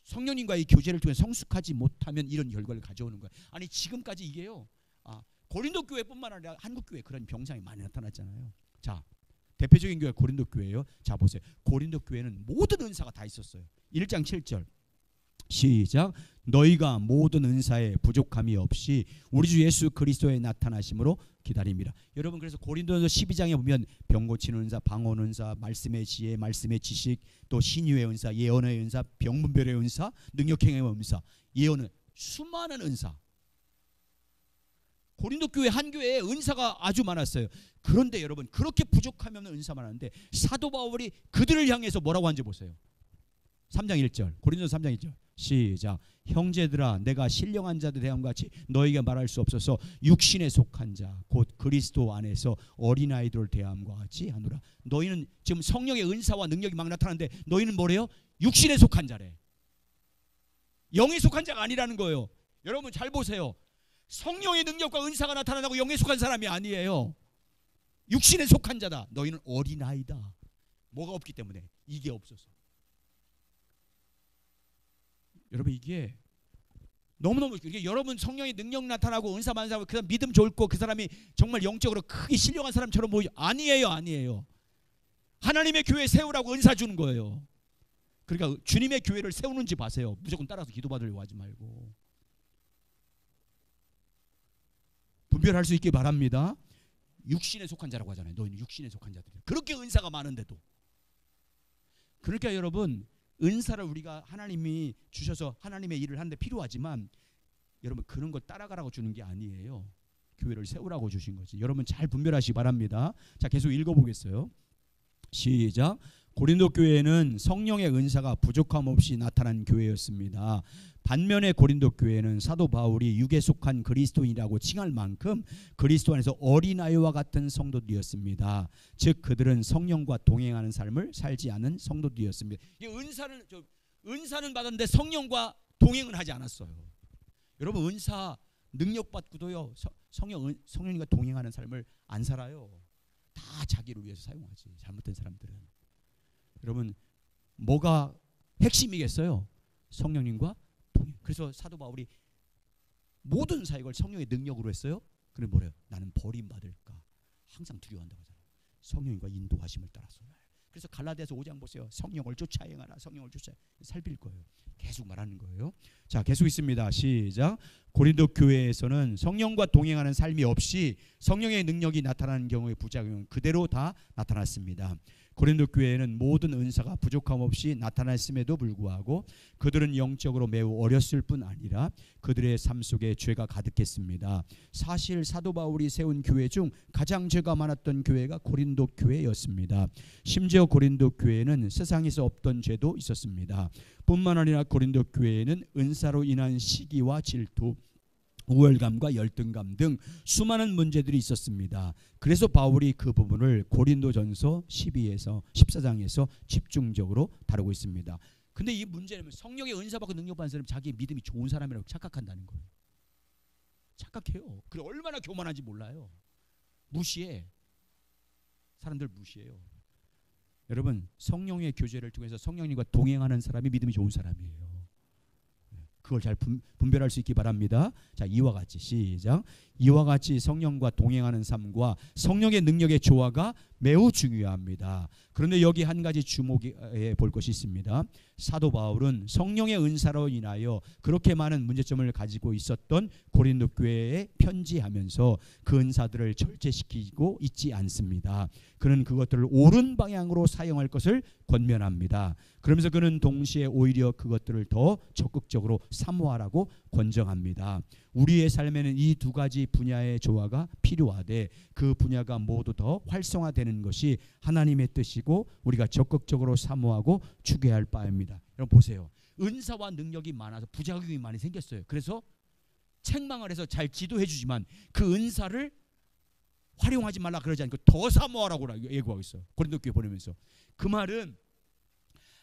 성령님과의 교제를 통해 성숙하지 못하면 이런 결과를 가져오는 거예요. 아니 지금까지 이게요. 고린도 교회뿐만 아니라 한국 교회 그런 병상이 많이 나타났잖아요. 자, 대표적인 교회 고린도 교회예요. 자 보세요. 고린도 교회는 모든 은사가 다 있었어요. 1장 7절 시작. 너희가 모든 은사에 부족함이 없이 우리 주 예수 그리스도의 나타나심으로 기다립니다. 여러분 그래서 고린도전서 12장에 보면 병 고치는 은사, 방언 은사, 말씀의 지혜, 말씀의 지식, 또 신유의 은사, 예언의 은사, 병분별의 은사, 능력행의 은사, 예언은 수많은 은사. 고린도 교회 한 교회에 은사가 아주 많았어요. 그런데 여러분 그렇게 부족함이 없는 은사 많았는데 사도 바울이 그들을 향해서 뭐라고 하는지 보세요. 3장 1절 고린도전서 3장 1절 시작. 형제들아 내가 신령한 자들 대함 같이 너희에게 말할 수 없어서 육신에 속한 자 곧 그리스도 안에서 어린아이들을 대함과 같이 하노라. 너희는 지금 성령의 은사와 능력이 막 나타나는데 너희는 뭐래요? 육신에 속한 자래. 영에 속한 자가 아니라는 거예요. 여러분 잘 보세요. 성령의 능력과 은사가 나타나고 영에 속한 사람이 아니에요. 육신에 속한 자다. 너희는 어린아이다. 뭐가 없기 때문에 이게 없어서. 여러분 이게 너무너무 이게 여러분 성령의 능력 나타나고 은사 많은 사람 그다음 믿음 좋고 그 사람이 정말 영적으로 크게 신령한 사람처럼 보이 아니에요. 하나님의 교회 세우라고 은사 주는 거예요. 그러니까 주님의 교회를 세우는지 봐세요. 무조건 따라서 기도받으려고 하지 말고 분별할 수 있게 바랍니다. 육신에 속한 자라고 하잖아요. 너희는 육신에 속한 자들이야. 그렇게 은사가 많은데도. 그러니까 여러분 은사를 우리가 하나님이 주셔서 하나님의 일을 하는데 필요하지만 여러분 그런 걸 따라가라고 주는 게 아니에요. 교회를 세우라고 주신 거지. 여러분 잘 분별하시기 바랍니다. 자 계속 읽어보겠어요. 시작. 고린도 교회는 성령의 은사가 부족함 없이 나타난 교회였습니다. 반면에 고린도 교회는 사도 바울이 육에 속한 그리스도인이라고 칭할 만큼 그리스도 안에서 어린아이와 같은 성도들이었습니다. 즉 그들은 성령과 동행하는 삶을 살지 않은 성도들이었습니다. 은사는 받았는데 성령과 동행은 하지 않았어요. 여러분 은사 능력 받고도요 성령님과 동행하는 삶을 안 살아요. 다 자기를 위해서 사용하지. 잘못된 사람들은. 여러분 뭐가 핵심이겠어요? 성령님과 동행. 그래서 사도 바울이 모든 사역을 성령의 능력으로 했어요. 그래 뭐래요? 나는 버림받을까 항상 두려워한다고 하잖아요. 성령님과 인도하심을 따라서. 그래서 갈라디아서 5장 보세요. 성령을 쫓아 행하라. 성령을 쫓아 살필 거예요. 계속 말하는 거예요. 자 계속 있습니다. 시작. 고린도 교회에서는 성령과 동행하는 삶이 없이 성령의 능력이 나타나는 경우의 부작용은 그대로 다 나타났습니다. 고린도 교회에는 모든 은사가 부족함 없이 나타났음에도 불구하고 그들은 영적으로 매우 어렸을 뿐 아니라 그들의 삶 속에 죄가 가득했습니다. 사실 사도 바울이 세운 교회 중 가장 죄가 많았던 교회가 고린도 교회였습니다. 심지어 고린도 교회에는 세상에서 없던 죄도 있었습니다. 뿐만 아니라 고린도 교회에는 은사로 인한 시기와 질투, 우월감과 열등감 등 수많은 문제들이 있었습니다. 그래서 바울이 그 부분을 고린도전서 14장에서 집중적으로 다루고 있습니다. 근데 이 문제는 성령의 은사받고 능력받은 사람이 자기 믿음이 좋은 사람이라고 착각한다는 거예요. 착각해요. 그래 얼마나 교만한지 몰라요. 무시해. 사람들 무시해요. 여러분 성령의 교제를 통해서 성령님과 동행하는 사람이 믿음이 좋은 사람이에요. 그걸 잘 분별할 수 있기 바랍니다. 자 이와 같이 시작. 이와 같이 성령과 동행하는 삶과 성령의 능력의 조화가 매우 중요합니다. 그런데 여기 한 가지 주목해 볼 것이 있습니다. 사도 바울은 성령의 은사로 인하여 그렇게 많은 문제점을 가지고 있었던 고린도 교회에 편지하면서 그 은사들을 절제시키고 있지 않습니다. 그는 그것들을 옳은 방향으로 사용할 것을 권면합니다. 그러면서 그는 동시에 오히려 그것들을 더 적극적으로 사모하라고 권정합니다. 우리의 삶에는 이 두 가지 분야의 조화가 필요하되 그 분야가 모두 더 활성화되는 것이 하나님의 뜻이고 우리가 적극적으로 사모하고 추구할 바입니다. 여러분 보세요. 은사와 능력이 많아서 부작용이 많이 생겼어요. 그래서 책망을 해서 잘 지도해 주지만 그 은사를 활용하지 말라 그러지 않고 더 사모하라고 예고하고 있어요. 고린도 교회 보내면서. 그 말은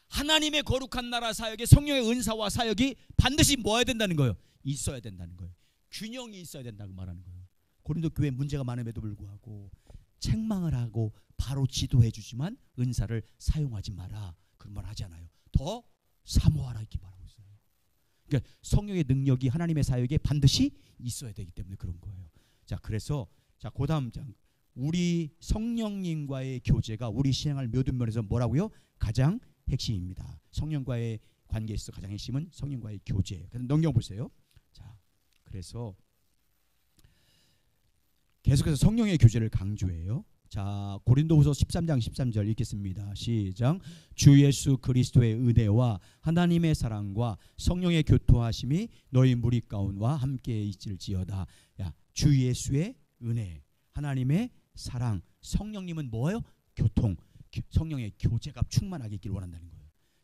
하나님의 거룩한 나라 사역에 성령의 은사와 사역이 반드시 뭐야 된다는 거예요. 있어야 된다는 거예요. 균형이 있어야 된다고 말하는 거예요. 고린도 교회 문제가 많음에도 불구하고 책망을 하고 바로 지도해 주지만 은사를 사용하지 마라 그런 말 하지 않아요. 더 사모하라 이렇게 말하고 있어요. 그러니까 성령의 능력이 하나님의 사역에 반드시 있어야 되기 때문에 그런 거예요. 자, 그래서 자, 그 다음 장 우리 성령님과의 교제가 우리 신앙을 모든 면에서 뭐라고요? 가장 핵심입니다. 성령과의 관계에 있어 가장 핵심은 성령과의 교제. 그래서 넘겨 보세요. 자, 그래서 계속해서 성령의 교제를 강조해요. 자, 고린도후서 13장 13절 읽겠습니다. 시작. 주 예수 그리스도의 은혜와 하나님의 사랑과 성령의 교통하심이 너희 무리 가운데와 함께 있을지어다. 야, 주 예수의 은혜, 하나님의 사랑, 성령님은 뭐예요? 교통, 성령의 교제가 충만하게 있기를 원한다는 거예요.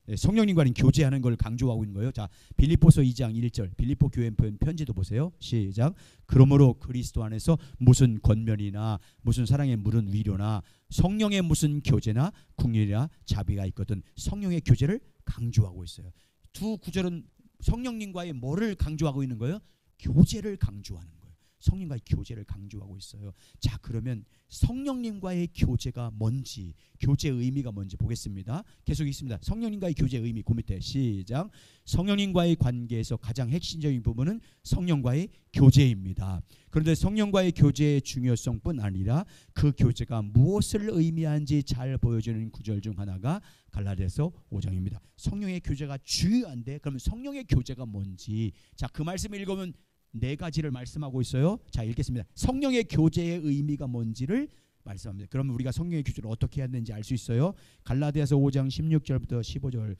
네, 성령님과는 교제하는 걸 강조하고 있는 거예요. 자, 빌립보서 2장 1절 빌립보 교회 편지도 보세요. 시작. 그러므로 그리스도 안에서 무슨 권면이나 무슨 사랑의 무슨 위로나 성령의 무슨 교제나 긍휼이나 자비가 있거든. 성령의 교제를 강조하고 있어요. 두 구절은 성령님과의 뭐를 강조하고 있는 거예요? 교제를 강조하는 거예요. 성령과의 교제를 강조하고 있어요. 자, 그러면 성령님과의 교제가 뭔지, 교제의 의미가 뭔지 보겠습니다. 계속 있습니다. 성령님과의 교제의 의미, 그 밑에 시작. 성령님과의 관계에서 가장 핵심적인 부분은 성령과의 교제입니다. 그런데 성령과의 교제의 중요성뿐 아니라 그 교제가 무엇을 의미하는지 잘 보여주는 구절 중 하나가 갈라디아서 5장입니다. 성령의 교제가 중요한데 그러면 성령의 교제가 뭔지, 자, 그 말씀을 읽으면 네 가지를 말씀하고 있어요. 자, 읽겠습니다. 성령의 교제의 의미가 뭔지를 말씀합니다. 그러면 우리가 성령의 교제를 어떻게 해야 되는지 알 수 있어요. 갈라디아서 5장 16절부터 15절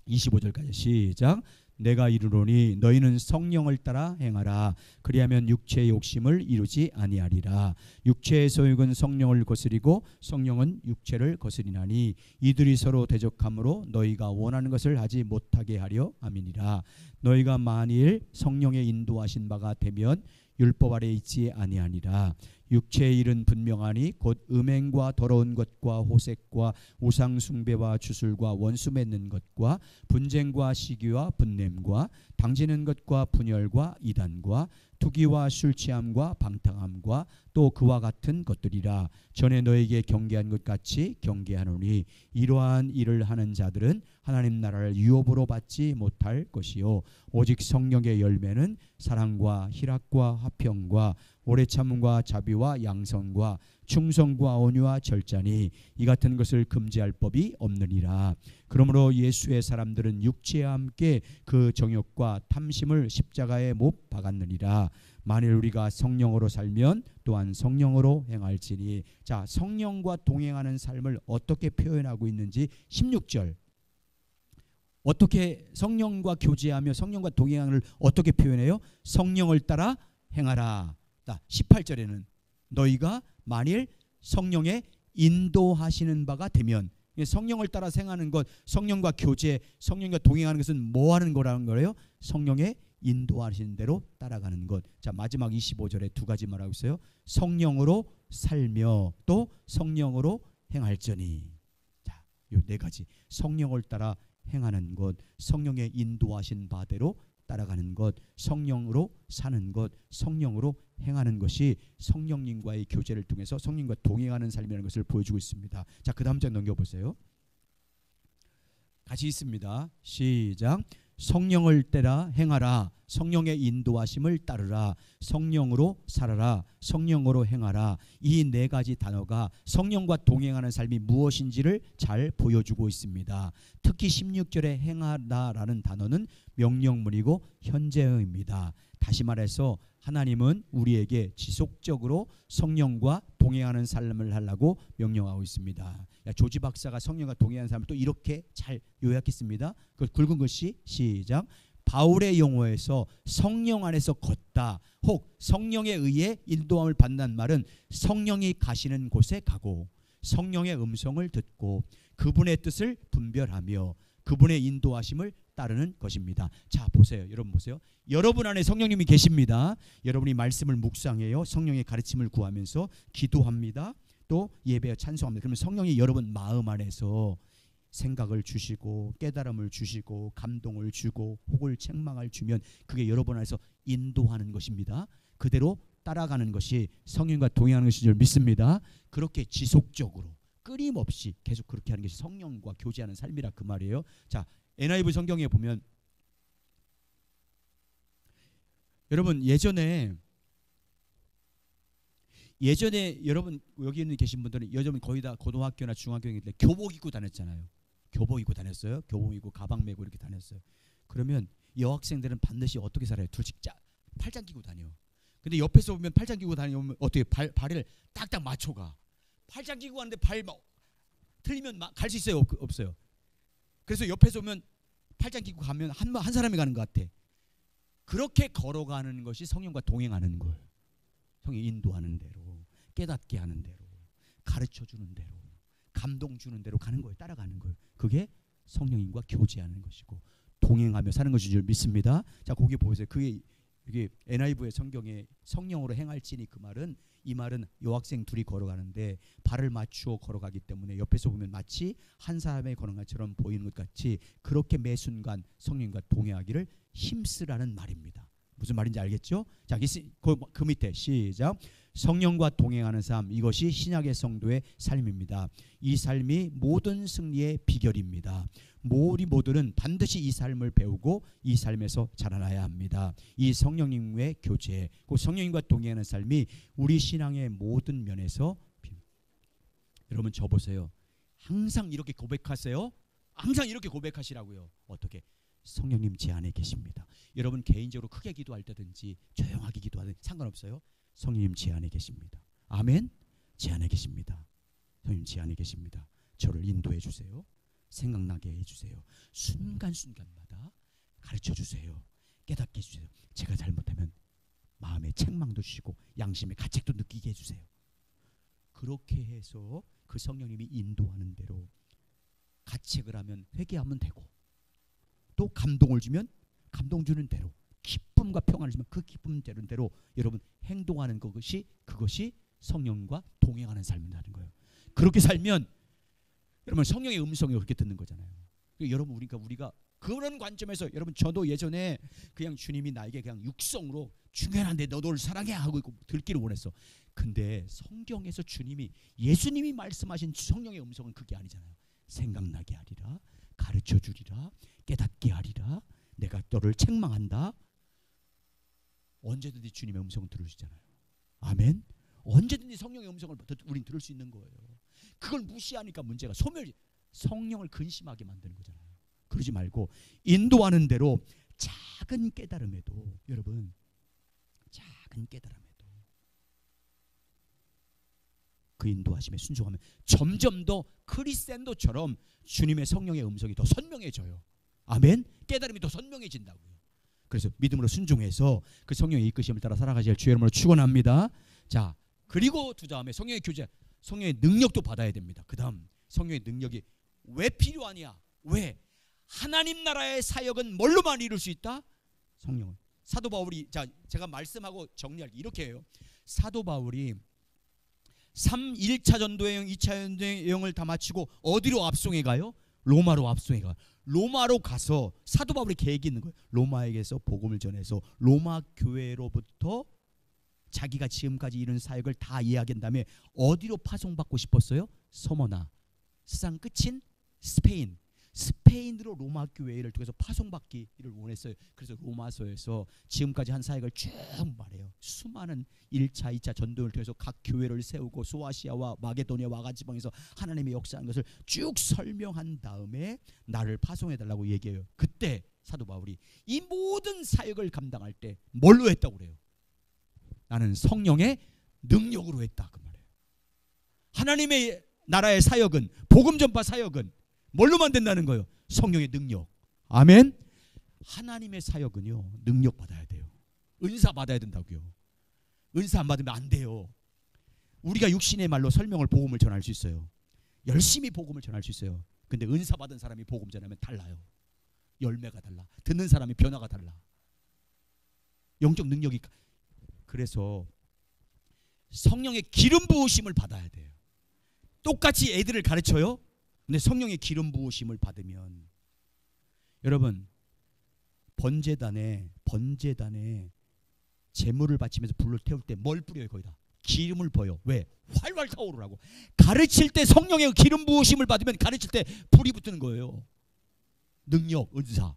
25절까지 시작. 내가 이르노니 너희는 성령을 따라 행하라. 그리하면 육체의 욕심을 이루지 아니하리라. 육체의 소욕은 성령을 거스리고 성령은 육체를 거스리나니 이들이 서로 대적함으로 너희가 원하는 것을 하지 못하게 하려 함이니라. 너희가 만일 성령의 인도하신 바가 되면 율법 아래 있지 아니하니라. 육체의 일은 분명하니 곧 음행과 더러운 것과 호색과 우상 숭배와 주술과 원수 맺는 것과 분쟁과 시기와 분냄과 당지는 것과 분열과 이단과 투기와 술 취함과 방탕함과 또 그와 같은 것들이라. 전에 너에게 경계한 것 같이 경계하노니 이러한 일을 하는 자들은 하나님 나라를 유업으로 받지 못할 것이요 오직 성령의 열매는 사랑과 희락과 화평과 오래 참음과 자비와 양선과 충성과 온유와 절자니 이 같은 것을 금지할 법이 없느니라. 그러므로 예수의 사람들은 육체와 함께 그 정욕과 탐심을 십자가에 못 박았느니라. 만일 우리가 성령으로 살면 또한 성령으로 행할지니. 자, 성령과 동행하는 삶을 어떻게 표현하고 있는지 16절 어떻게 성령과 교제하며 성령과 동행을 어떻게 표현해요? 성령을 따라 행하라. 18절에는 너희가 만일 성령의 인도하시는 바가 되면, 성령을 따라 행하는 것, 성령과 교제, 성령과 동행하는 것은 뭐 하는 거라는 거예요? 성령의 인도하시는 대로 따라가는 것. 자, 마지막 25절에 두 가지 말하고 있어요. 성령으로 살며 또 성령으로 행할지니. 자, 요 네 가지. 성령을 따라 행하는 것, 성령의 인도하신 바대로 따라가는 것, 성령으로 사는 것, 성령으로 행하는 것이 성령님과의 교제를 통해서 성령과 동행하는 삶이라는 것을 보여주고 있습니다. 자, 그 다음 장 넘겨보세요. 같이 있습니다. 시작. 성령을 따라 행하라. 성령의 인도하심을 따르라. 성령으로 살아라. 성령으로 행하라. 이 네 가지 단어가 성령과 동행하는 삶이 무엇인지를 잘 보여주고 있습니다. 특히 16절에 행하라라는 단어는 명령문이고 현재형입니다. 다시 말해서 하나님은 우리에게 지속적으로 성령과 동행하는 삶을 하려고 명령하고 있습니다. 조지 박사가 성령과 동행하는 삶을 또 이렇게 잘 요약했습니다. 그 굵은 글씨 시작. 바울의 용어에서 성령 안에서 걷다 혹 성령에 의해 인도함을 받는 말은 성령이 가시는 곳에 가고 성령의 음성을 듣고 그분의 뜻을 분별하며 그분의 인도하심을 따르는 것입니다. 자, 보세요. 여러분 보세요. 여러분 안에 성령님이 계십니다. 여러분이 말씀을 묵상해요. 성령의 가르침을 구하면서 기도합니다. 또 예배에 찬송합니다. 그러면 성령이 여러분 마음 안에서 생각을 주시고 깨달음을 주시고 감동을 주고 혹을 책망을 주면 그게 여러분 안에서 인도하는 것입니다. 그대로 따라가는 것이 성령과 동행하는 것인 줄 믿습니다. 그렇게 지속적으로 끊임없이 계속 그렇게 하는 것이 성령과 교제하는 삶이라 그 말이에요. 자, NIV 성경에 보면 여러분 예전에 여러분 여기 있는 계신 분들은 요즘 거의 다 고등학교나 중학교일 때 교복 입고 다녔잖아요. 교복 입고 다녔어요. 교복 입고 가방 메고 이렇게 다녔어요. 그러면 여학생들은 반드시 어떻게 살아요? 둘씩 팔짱 끼고 다녀. 근데 옆에서 보면 팔짱 끼고 다니면 어떻게 발을 딱딱 맞춰가. 팔짱 끼고 가는데 발 틀리면 갈 수 있어요? 없어요? 그래서 옆에서 보면 팔짱 끼고 가면 한 사람이 가는 것 같아. 그렇게 걸어가는 것이 성령과 동행하는 걸. 성령이 인도하는 대로, 깨닫게 하는 대로, 가르쳐주는 대로, 감동 주는 대로 가는 거예요. 따라가는 거예요. 그게 성령님과 교제하는 것이고 동행하며 사는 것인 줄 믿습니다. 자, 거기 보세요. 이게 NIV의 성경에 성령으로 행할지니 그 말은 이 말은 여학생 둘이 걸어가는데 발을 맞추어 걸어가기 때문에 옆에서 보면 마치 한 사람의 걸어간 것처럼 보이는 것 같이 그렇게 매 순간 성령과 동행하기를 힘쓰라는 말입니다. 무슨 말인지 알겠죠? 자, 그 밑에 시작. 성령과 동행하는 삶, 이것이 신약의 성도의 삶입니다. 이 삶이 모든 승리의 비결입니다. 우리 모두는 반드시 이 삶을 배우고 이 삶에서 자라나야 합니다. 이 성령님과의 교제, 그 성령님과 동행하는 삶이 우리 신앙의 모든 면에서 여러분 저 보세요. 항상 이렇게 고백하세요. 항상 이렇게 고백하시라고요. 어떻게? 성령님 제 안에 계십니다. 여러분 개인적으로 크게 기도할 때든지 조용하게 기도하든지 상관없어요. 성령님 제 안에 계십니다. 아멘. 제 안에 계십니다. 성령님 제 안에 계십니다. 저를 인도해 주세요. 생각나게 해주세요. 순간순간마다 가르쳐 주세요. 깨닫게 해주세요. 제가 잘못하면 마음에 책망도 주시고 양심의 가책도 느끼게 해주세요. 그렇게 해서 그 성령님이 인도하는 대로 가책을 하면 회개하면 되고 또 감동을 주면 감동 주는 대로 기쁨과 평안을 주면 그 기쁨 되는 대로 여러분 행동하는 그것이 성령과 동행하는 삶이라는 거예요. 그렇게 살면 여러분 성령의 음성이 그렇게 듣는 거잖아요. 여러분 우리가 그런 관점에서 여러분 저도 예전에 그냥 주님이 나에게 그냥 육성으로 중요한데 너를 사랑해 하고 있고 듣기를 원했어. 근데 성경에서 예수님이 말씀하신 성령의 음성은 그게 아니잖아요. 생각나게 하리라, 가르쳐 주리라, 깨닫게 하리라, 내가 너를 책망한다. 언제든지 주님의 음성을 들으시잖아요. 아멘. 언제든지 성령의 음성을 우린 들을 수 있는 거예요. 그걸 무시하니까 문제가 성령을 근심하게 만드는 거잖아요. 그러지 말고 인도하는 대로 작은 깨달음에도 여러분 작은 깨달음에도 그 인도하심에 순종하면 점점 더 크리스찬도처럼 주님의 성령의 음성이 더 선명해져요. 아멘. 깨달음이 더 선명해진다고요. 그래서 믿음으로 순종해서 그 성령의 이끄심을 따라 살아가실 주의 이름으로 축원합니다. 자, 그리고 두 다음에 성령의 교제, 성령의 능력도 받아야 됩니다. 그 다음 성령의 능력이 왜 필요하냐? 왜? 하나님 나라의 사역은 뭘로만 이룰 수 있다? 성령은. 사도 바울이 제가 말씀하고 정리할게요. 이렇게 해요. 사도 바울이 1차 전도의 여행, 2차 전도의 여행을 다 마치고 어디로 압송해 가요? 로마로 압송해 가요. 로마로 가서 사도 바울의 계획이 있는 거예요. 로마에게서 복음을 전해서 로마 교회로부터 자기가 지금까지 이룬 사역을 다 이야기한 다음에 어디로 파송받고 싶었어요? 서머나. 세상 끝인 스페인 유태인으로 로마 교회를 통해서 파송받기를 원했어요. 그래서 로마서에서 지금까지 한 사역을 쭉 말해요. 수많은 1차, 2차 전도를 통해서 각 교회를 세우고 소아시아와 마게도니아 와가 지방에서 하나님의 역사하는 것을 쭉 설명한 다음에 나를 파송해달라고 얘기해요. 그때 사도 바울이 이 모든 사역을 감당할 때 뭘로 했다고 그래요? 나는 성령의 능력으로 했다, 그 말이에요. 하나님의 나라의 사역은, 복음 전파 사역은 뭘로만 된다는 거예요? 성령의 능력. 아멘. 하나님의 사역은요, 능력 받아야 돼요. 은사 받아야 된다고요. 은사 안 받으면 안 돼요. 우리가 육신의 말로 설명을, 복음을 전할 수 있어요. 열심히 복음을 전할 수 있어요. 근데 은사 받은 사람이 복음 전하면 달라요. 열매가 달라. 듣는 사람이 변화가 달라. 영적 능력이. 그래서 성령의 기름 부으심을 받아야 돼요. 똑같이 애들을 가르쳐요. 근데 성령의 기름 부으심을 받으면, 여러분, 번제단에 제물을 바치면서 불을 태울 때 뭘 뿌려요? 거기다 기름을 부어요. 왜? 활활 타오르라고. 가르칠 때 성령의 기름 부으심을 받으면 가르칠 때 불이 붙는 거예요. 능력, 은사.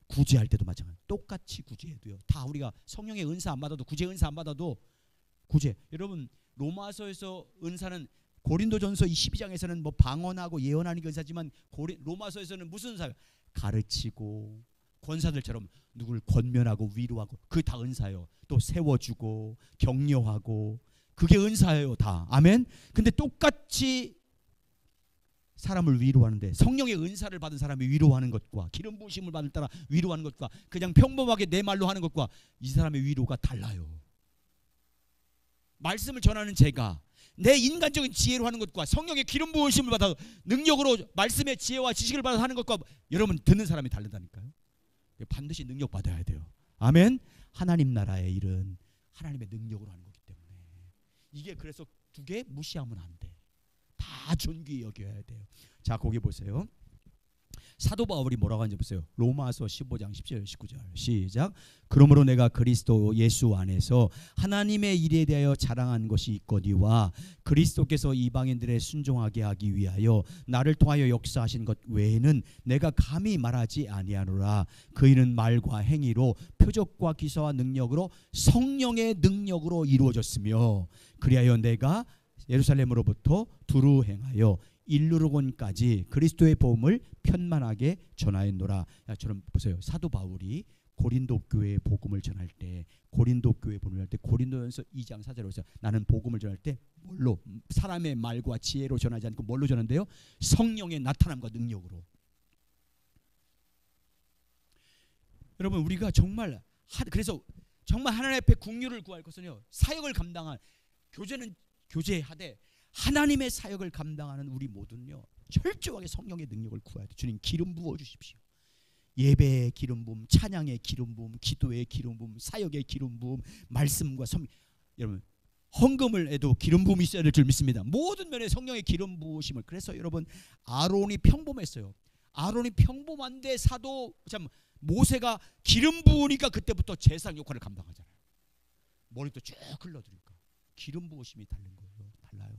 구제할 때도 마찬가지. 똑같이 구제해도요. 다 우리가 성령의 은사 안 받아도, 구제 은사 안 받아도 구제. 여러분, 로마서에서 은사는, 고린도전서 22장에서는 뭐 방언하고 예언하는 게 은사지만 로마서에서는 무슨 은사예요? 가르치고 권사들처럼 누구를 권면하고 위로하고, 그게 다 은사예요. 또 세워주고 격려하고, 그게 은사예요 다. 아멘. 근데 똑같이 사람을 위로하는데, 성령의 은사를 받은 사람이 위로하는 것과 기름 부으심을 받은 따라 위로하는 것과 그냥 평범하게 내 말로 하는 것과 이 사람의 위로가 달라요. 말씀을 전하는 제가 내 인간적인 지혜로 하는 것과 성령의 기름 부으심을 받아 능력으로 말씀의 지혜와 지식을 받아 하는 것과, 여러분, 듣는 사람이 다르다니까요. 반드시 능력 받아야 돼요. 아멘. 하나님 나라의 일은 하나님의 능력으로 하는 거기 때문에, 이게 그래서 두 개 무시하면 안 돼. 다 존귀히 여겨야 돼요. 자, 거기 보세요. 사도 바울이 뭐라고 하는지 보세요. 로마서 15장 17절 19절 시작. 그러므로 내가 그리스도 예수 안에서 하나님의 일에 대하여 자랑한 것이 있거니와 그리스도께서 이방인들의 순종하게 하기 위하여 나를 통하여 역사하신 것 외에는 내가 감히 말하지 아니하노라. 그 일은 말과 행위로 표적과 기사와 능력으로 성령의 능력으로 이루어졌으며, 그리하여 내가 예루살렘으로부터 두루 행하여 일루르곤까지 그리스도의 복음을 편만하게 전하였노라. 저는 보세요. 사도 바울이 고린도 교회에 복음을 전할 때, 고린도 교회에 복음을 전할 때, 고린도전서 2장 4절에 보세요. 나는 복음을 전할 때 뭘로? 사람의 말과 지혜로 전하지 않고 뭘로 전한대요? 성령의 나타남과 능력으로. 여러분, 우리가 정말 그래서 정말 하나님 앞에 국류를 구할 것은요, 사역을 감당한, 교제는 교제하되 하나님의 사역을 감당하는 우리 모두는요, 철저하게 성령의 능력을 구해야 돼. 주님, 기름 부어 주십시오. 예배의 기름 부음, 찬양의 기름 부음, 기도의 기름 부음, 사역의 기름 부음, 말씀과 여러분, 헌금을 해도 기름 부음이 있어야 될 줄 믿습니다. 모든 면에 성령의 기름 부으심을. 그래서 여러분, 아론이 평범했어요. 아론이 평범한데 모세가 기름 부으니까 그때부터 제사장 역할을 감당하잖아요. 머리도 쭉 흘러들으니까 기름 부으심이 다른 거예요. 달라요.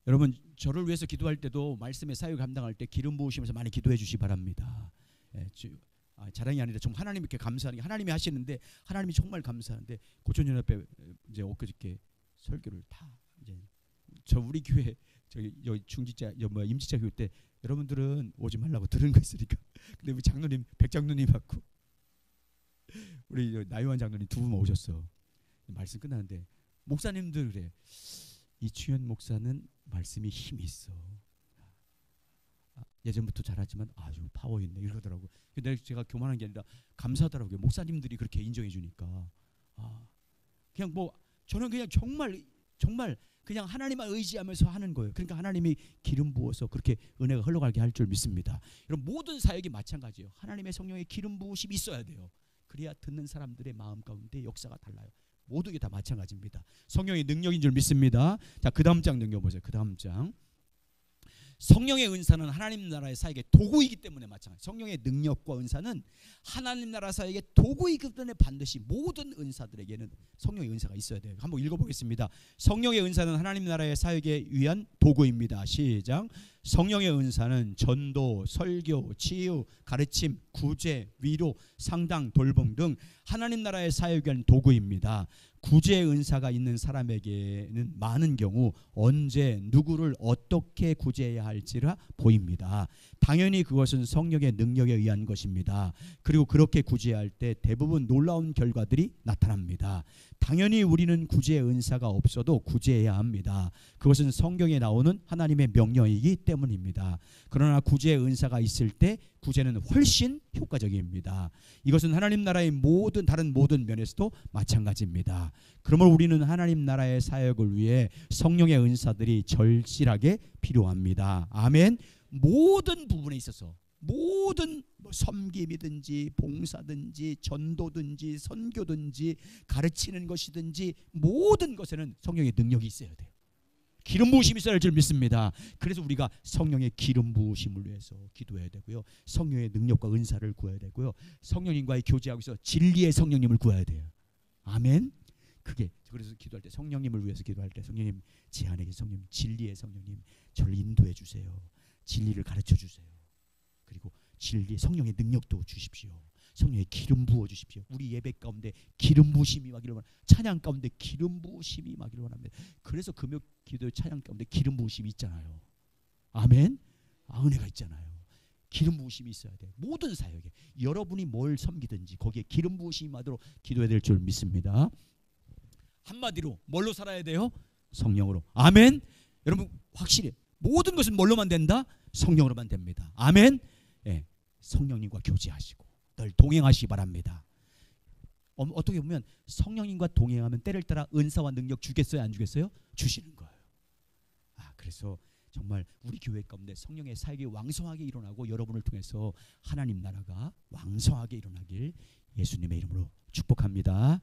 여러분, 저를 위해서 기도할 때도, 말씀의 사역 감당할 때 기름 부으시면서 많이 기도해 주시 바랍니다. 자랑이 아니라 정 하나님께 감사하는 게, 하나님이 하시는데 하나님이 정말 감사한데, 고촌연합회 이제 엊그저께 설교를 다 이제 우리 교회 여기 중지자 임지자 교회 때 여러분들은 오지 말라고 들은 거 있으니까. 근데 우리 장로님, 백장로님하고 우리 나요한 장로님 두 분 오셨어. 말씀 끝나는데 목사님들 그래. 이충현 목사는 말씀이 힘이 있어. 예전부터 잘하지만 아주 파워 있네 이러더라고. 근데 제가 교만한 게 아니라 감사하더라고요. 목사님들이 그렇게 인정해 주니까. 그냥 저는 그냥 정말 그냥 하나님만 의지하면서 하는 거예요. 그러니까 하나님이 기름 부어서 그렇게 은혜가 흘러가게 할 줄 믿습니다. 여러분, 모든 사역이 마찬가지예요. 하나님의 성령의 기름 부으심이 있어야 돼요. 그래야 듣는 사람들의 마음 가운데 역사가 달라요. 모두 게 다 마찬가지입니다. 성령의 능력인 줄 믿습니다. 자, 그 다음 장 넘겨보세요. 그 다음 장. 성령의 은사는 하나님 나라의 사역의 도구이기 때문에 마찬가지. 성령의 능력과 은사는 하나님 나라 사역의 도구이기 때문에 반드시 모든 은사들에게는 성령의 은사가 있어야 돼요. 한번 읽어보겠습니다. 성령의 은사는 하나님 나라의 사역에 위한 도구입니다. 시작. 성령의 은사는 전도, 설교, 치유, 가르침, 구제, 위로, 상당, 돌봄 등 하나님 나라의 사역에 위한 도구입니다. 구제의 은사가 있는 사람에게는 많은 경우 언제 누구를 어떻게 구제해야 할지가 보입니다. 당연히 그것은 성령의 능력에 의한 것입니다. 그리고 그렇게 구제할 때 대부분 놀라운 결과들이 나타납니다. 당연히 우리는 구제의 은사가 없어도 구제해야 합니다. 그것은 성경에 나오는 하나님의 명령이기 때문입니다. 그러나 구제의 은사가 있을 때 구제는 훨씬 효과적입니다. 이것은 하나님 나라의 다른 모든 면에서도 마찬가지입니다. 그러므로 우리는 하나님 나라의 사역을 위해 성령의 은사들이 절실하게 필요합니다. 아멘. 모든 부분에 있어서 모든 섬김이든지 봉사든지 전도든지 선교든지 가르치는 것이든지 모든 것에는 성령의 능력이 있어야 돼요. 기름 부으심이 있어야 할 줄 믿습니다. 그래서 우리가 성령의 기름 부으심을 위해서 기도해야 되고요. 성령의 능력과 은사를 구해야 되고요. 성령님과의 교제하고 있어 진리의 성령님을 구해야 돼요. 아멘. 그래서 기도할 때 성령님을 위해서 기도할 때 성령님 제 안에 계신 성령님 진리의 성령님 저를 인도해 주세요. 진리를 가르쳐 주세요. 그리고 진리의 성령의 능력도 주십시오. 성령의 기름 부어 주십시오. 우리 예배 가운데 기름 부으심이 임하기를 원합니다. 찬양 가운데 기름 부으심이 임하기를 원합니다. 그래서 금요 기도 찬양 가운데 기름 부으심이 있잖아요. 아멘. 은혜가 있잖아요. 기름 부으심이 있어야 돼요. 모든 사역에 여러분이 뭘 섬기든지 거기에 기름 부으심이 임하도록 기도해야 될 줄 믿습니다. 한마디로 뭘로 살아야 돼요? 성령으로. 아멘. 여러분 확실히 모든 것은 뭘로만 된다? 성령으로만 됩니다. 아멘. 예, 성령님과 교제하시고 늘 동행하시기 바랍니다. 어떻게 보면 성령님과 동행하면 때를 따라 은사와 능력 주겠어요? 안 주겠어요? 주시는 거예요. 그래서 정말 우리 교회 가운데 성령의 사역이 왕성하게 일어나고 여러분을 통해서 하나님 나라가 왕성하게 일어나길 예수님의 이름으로 축복합니다.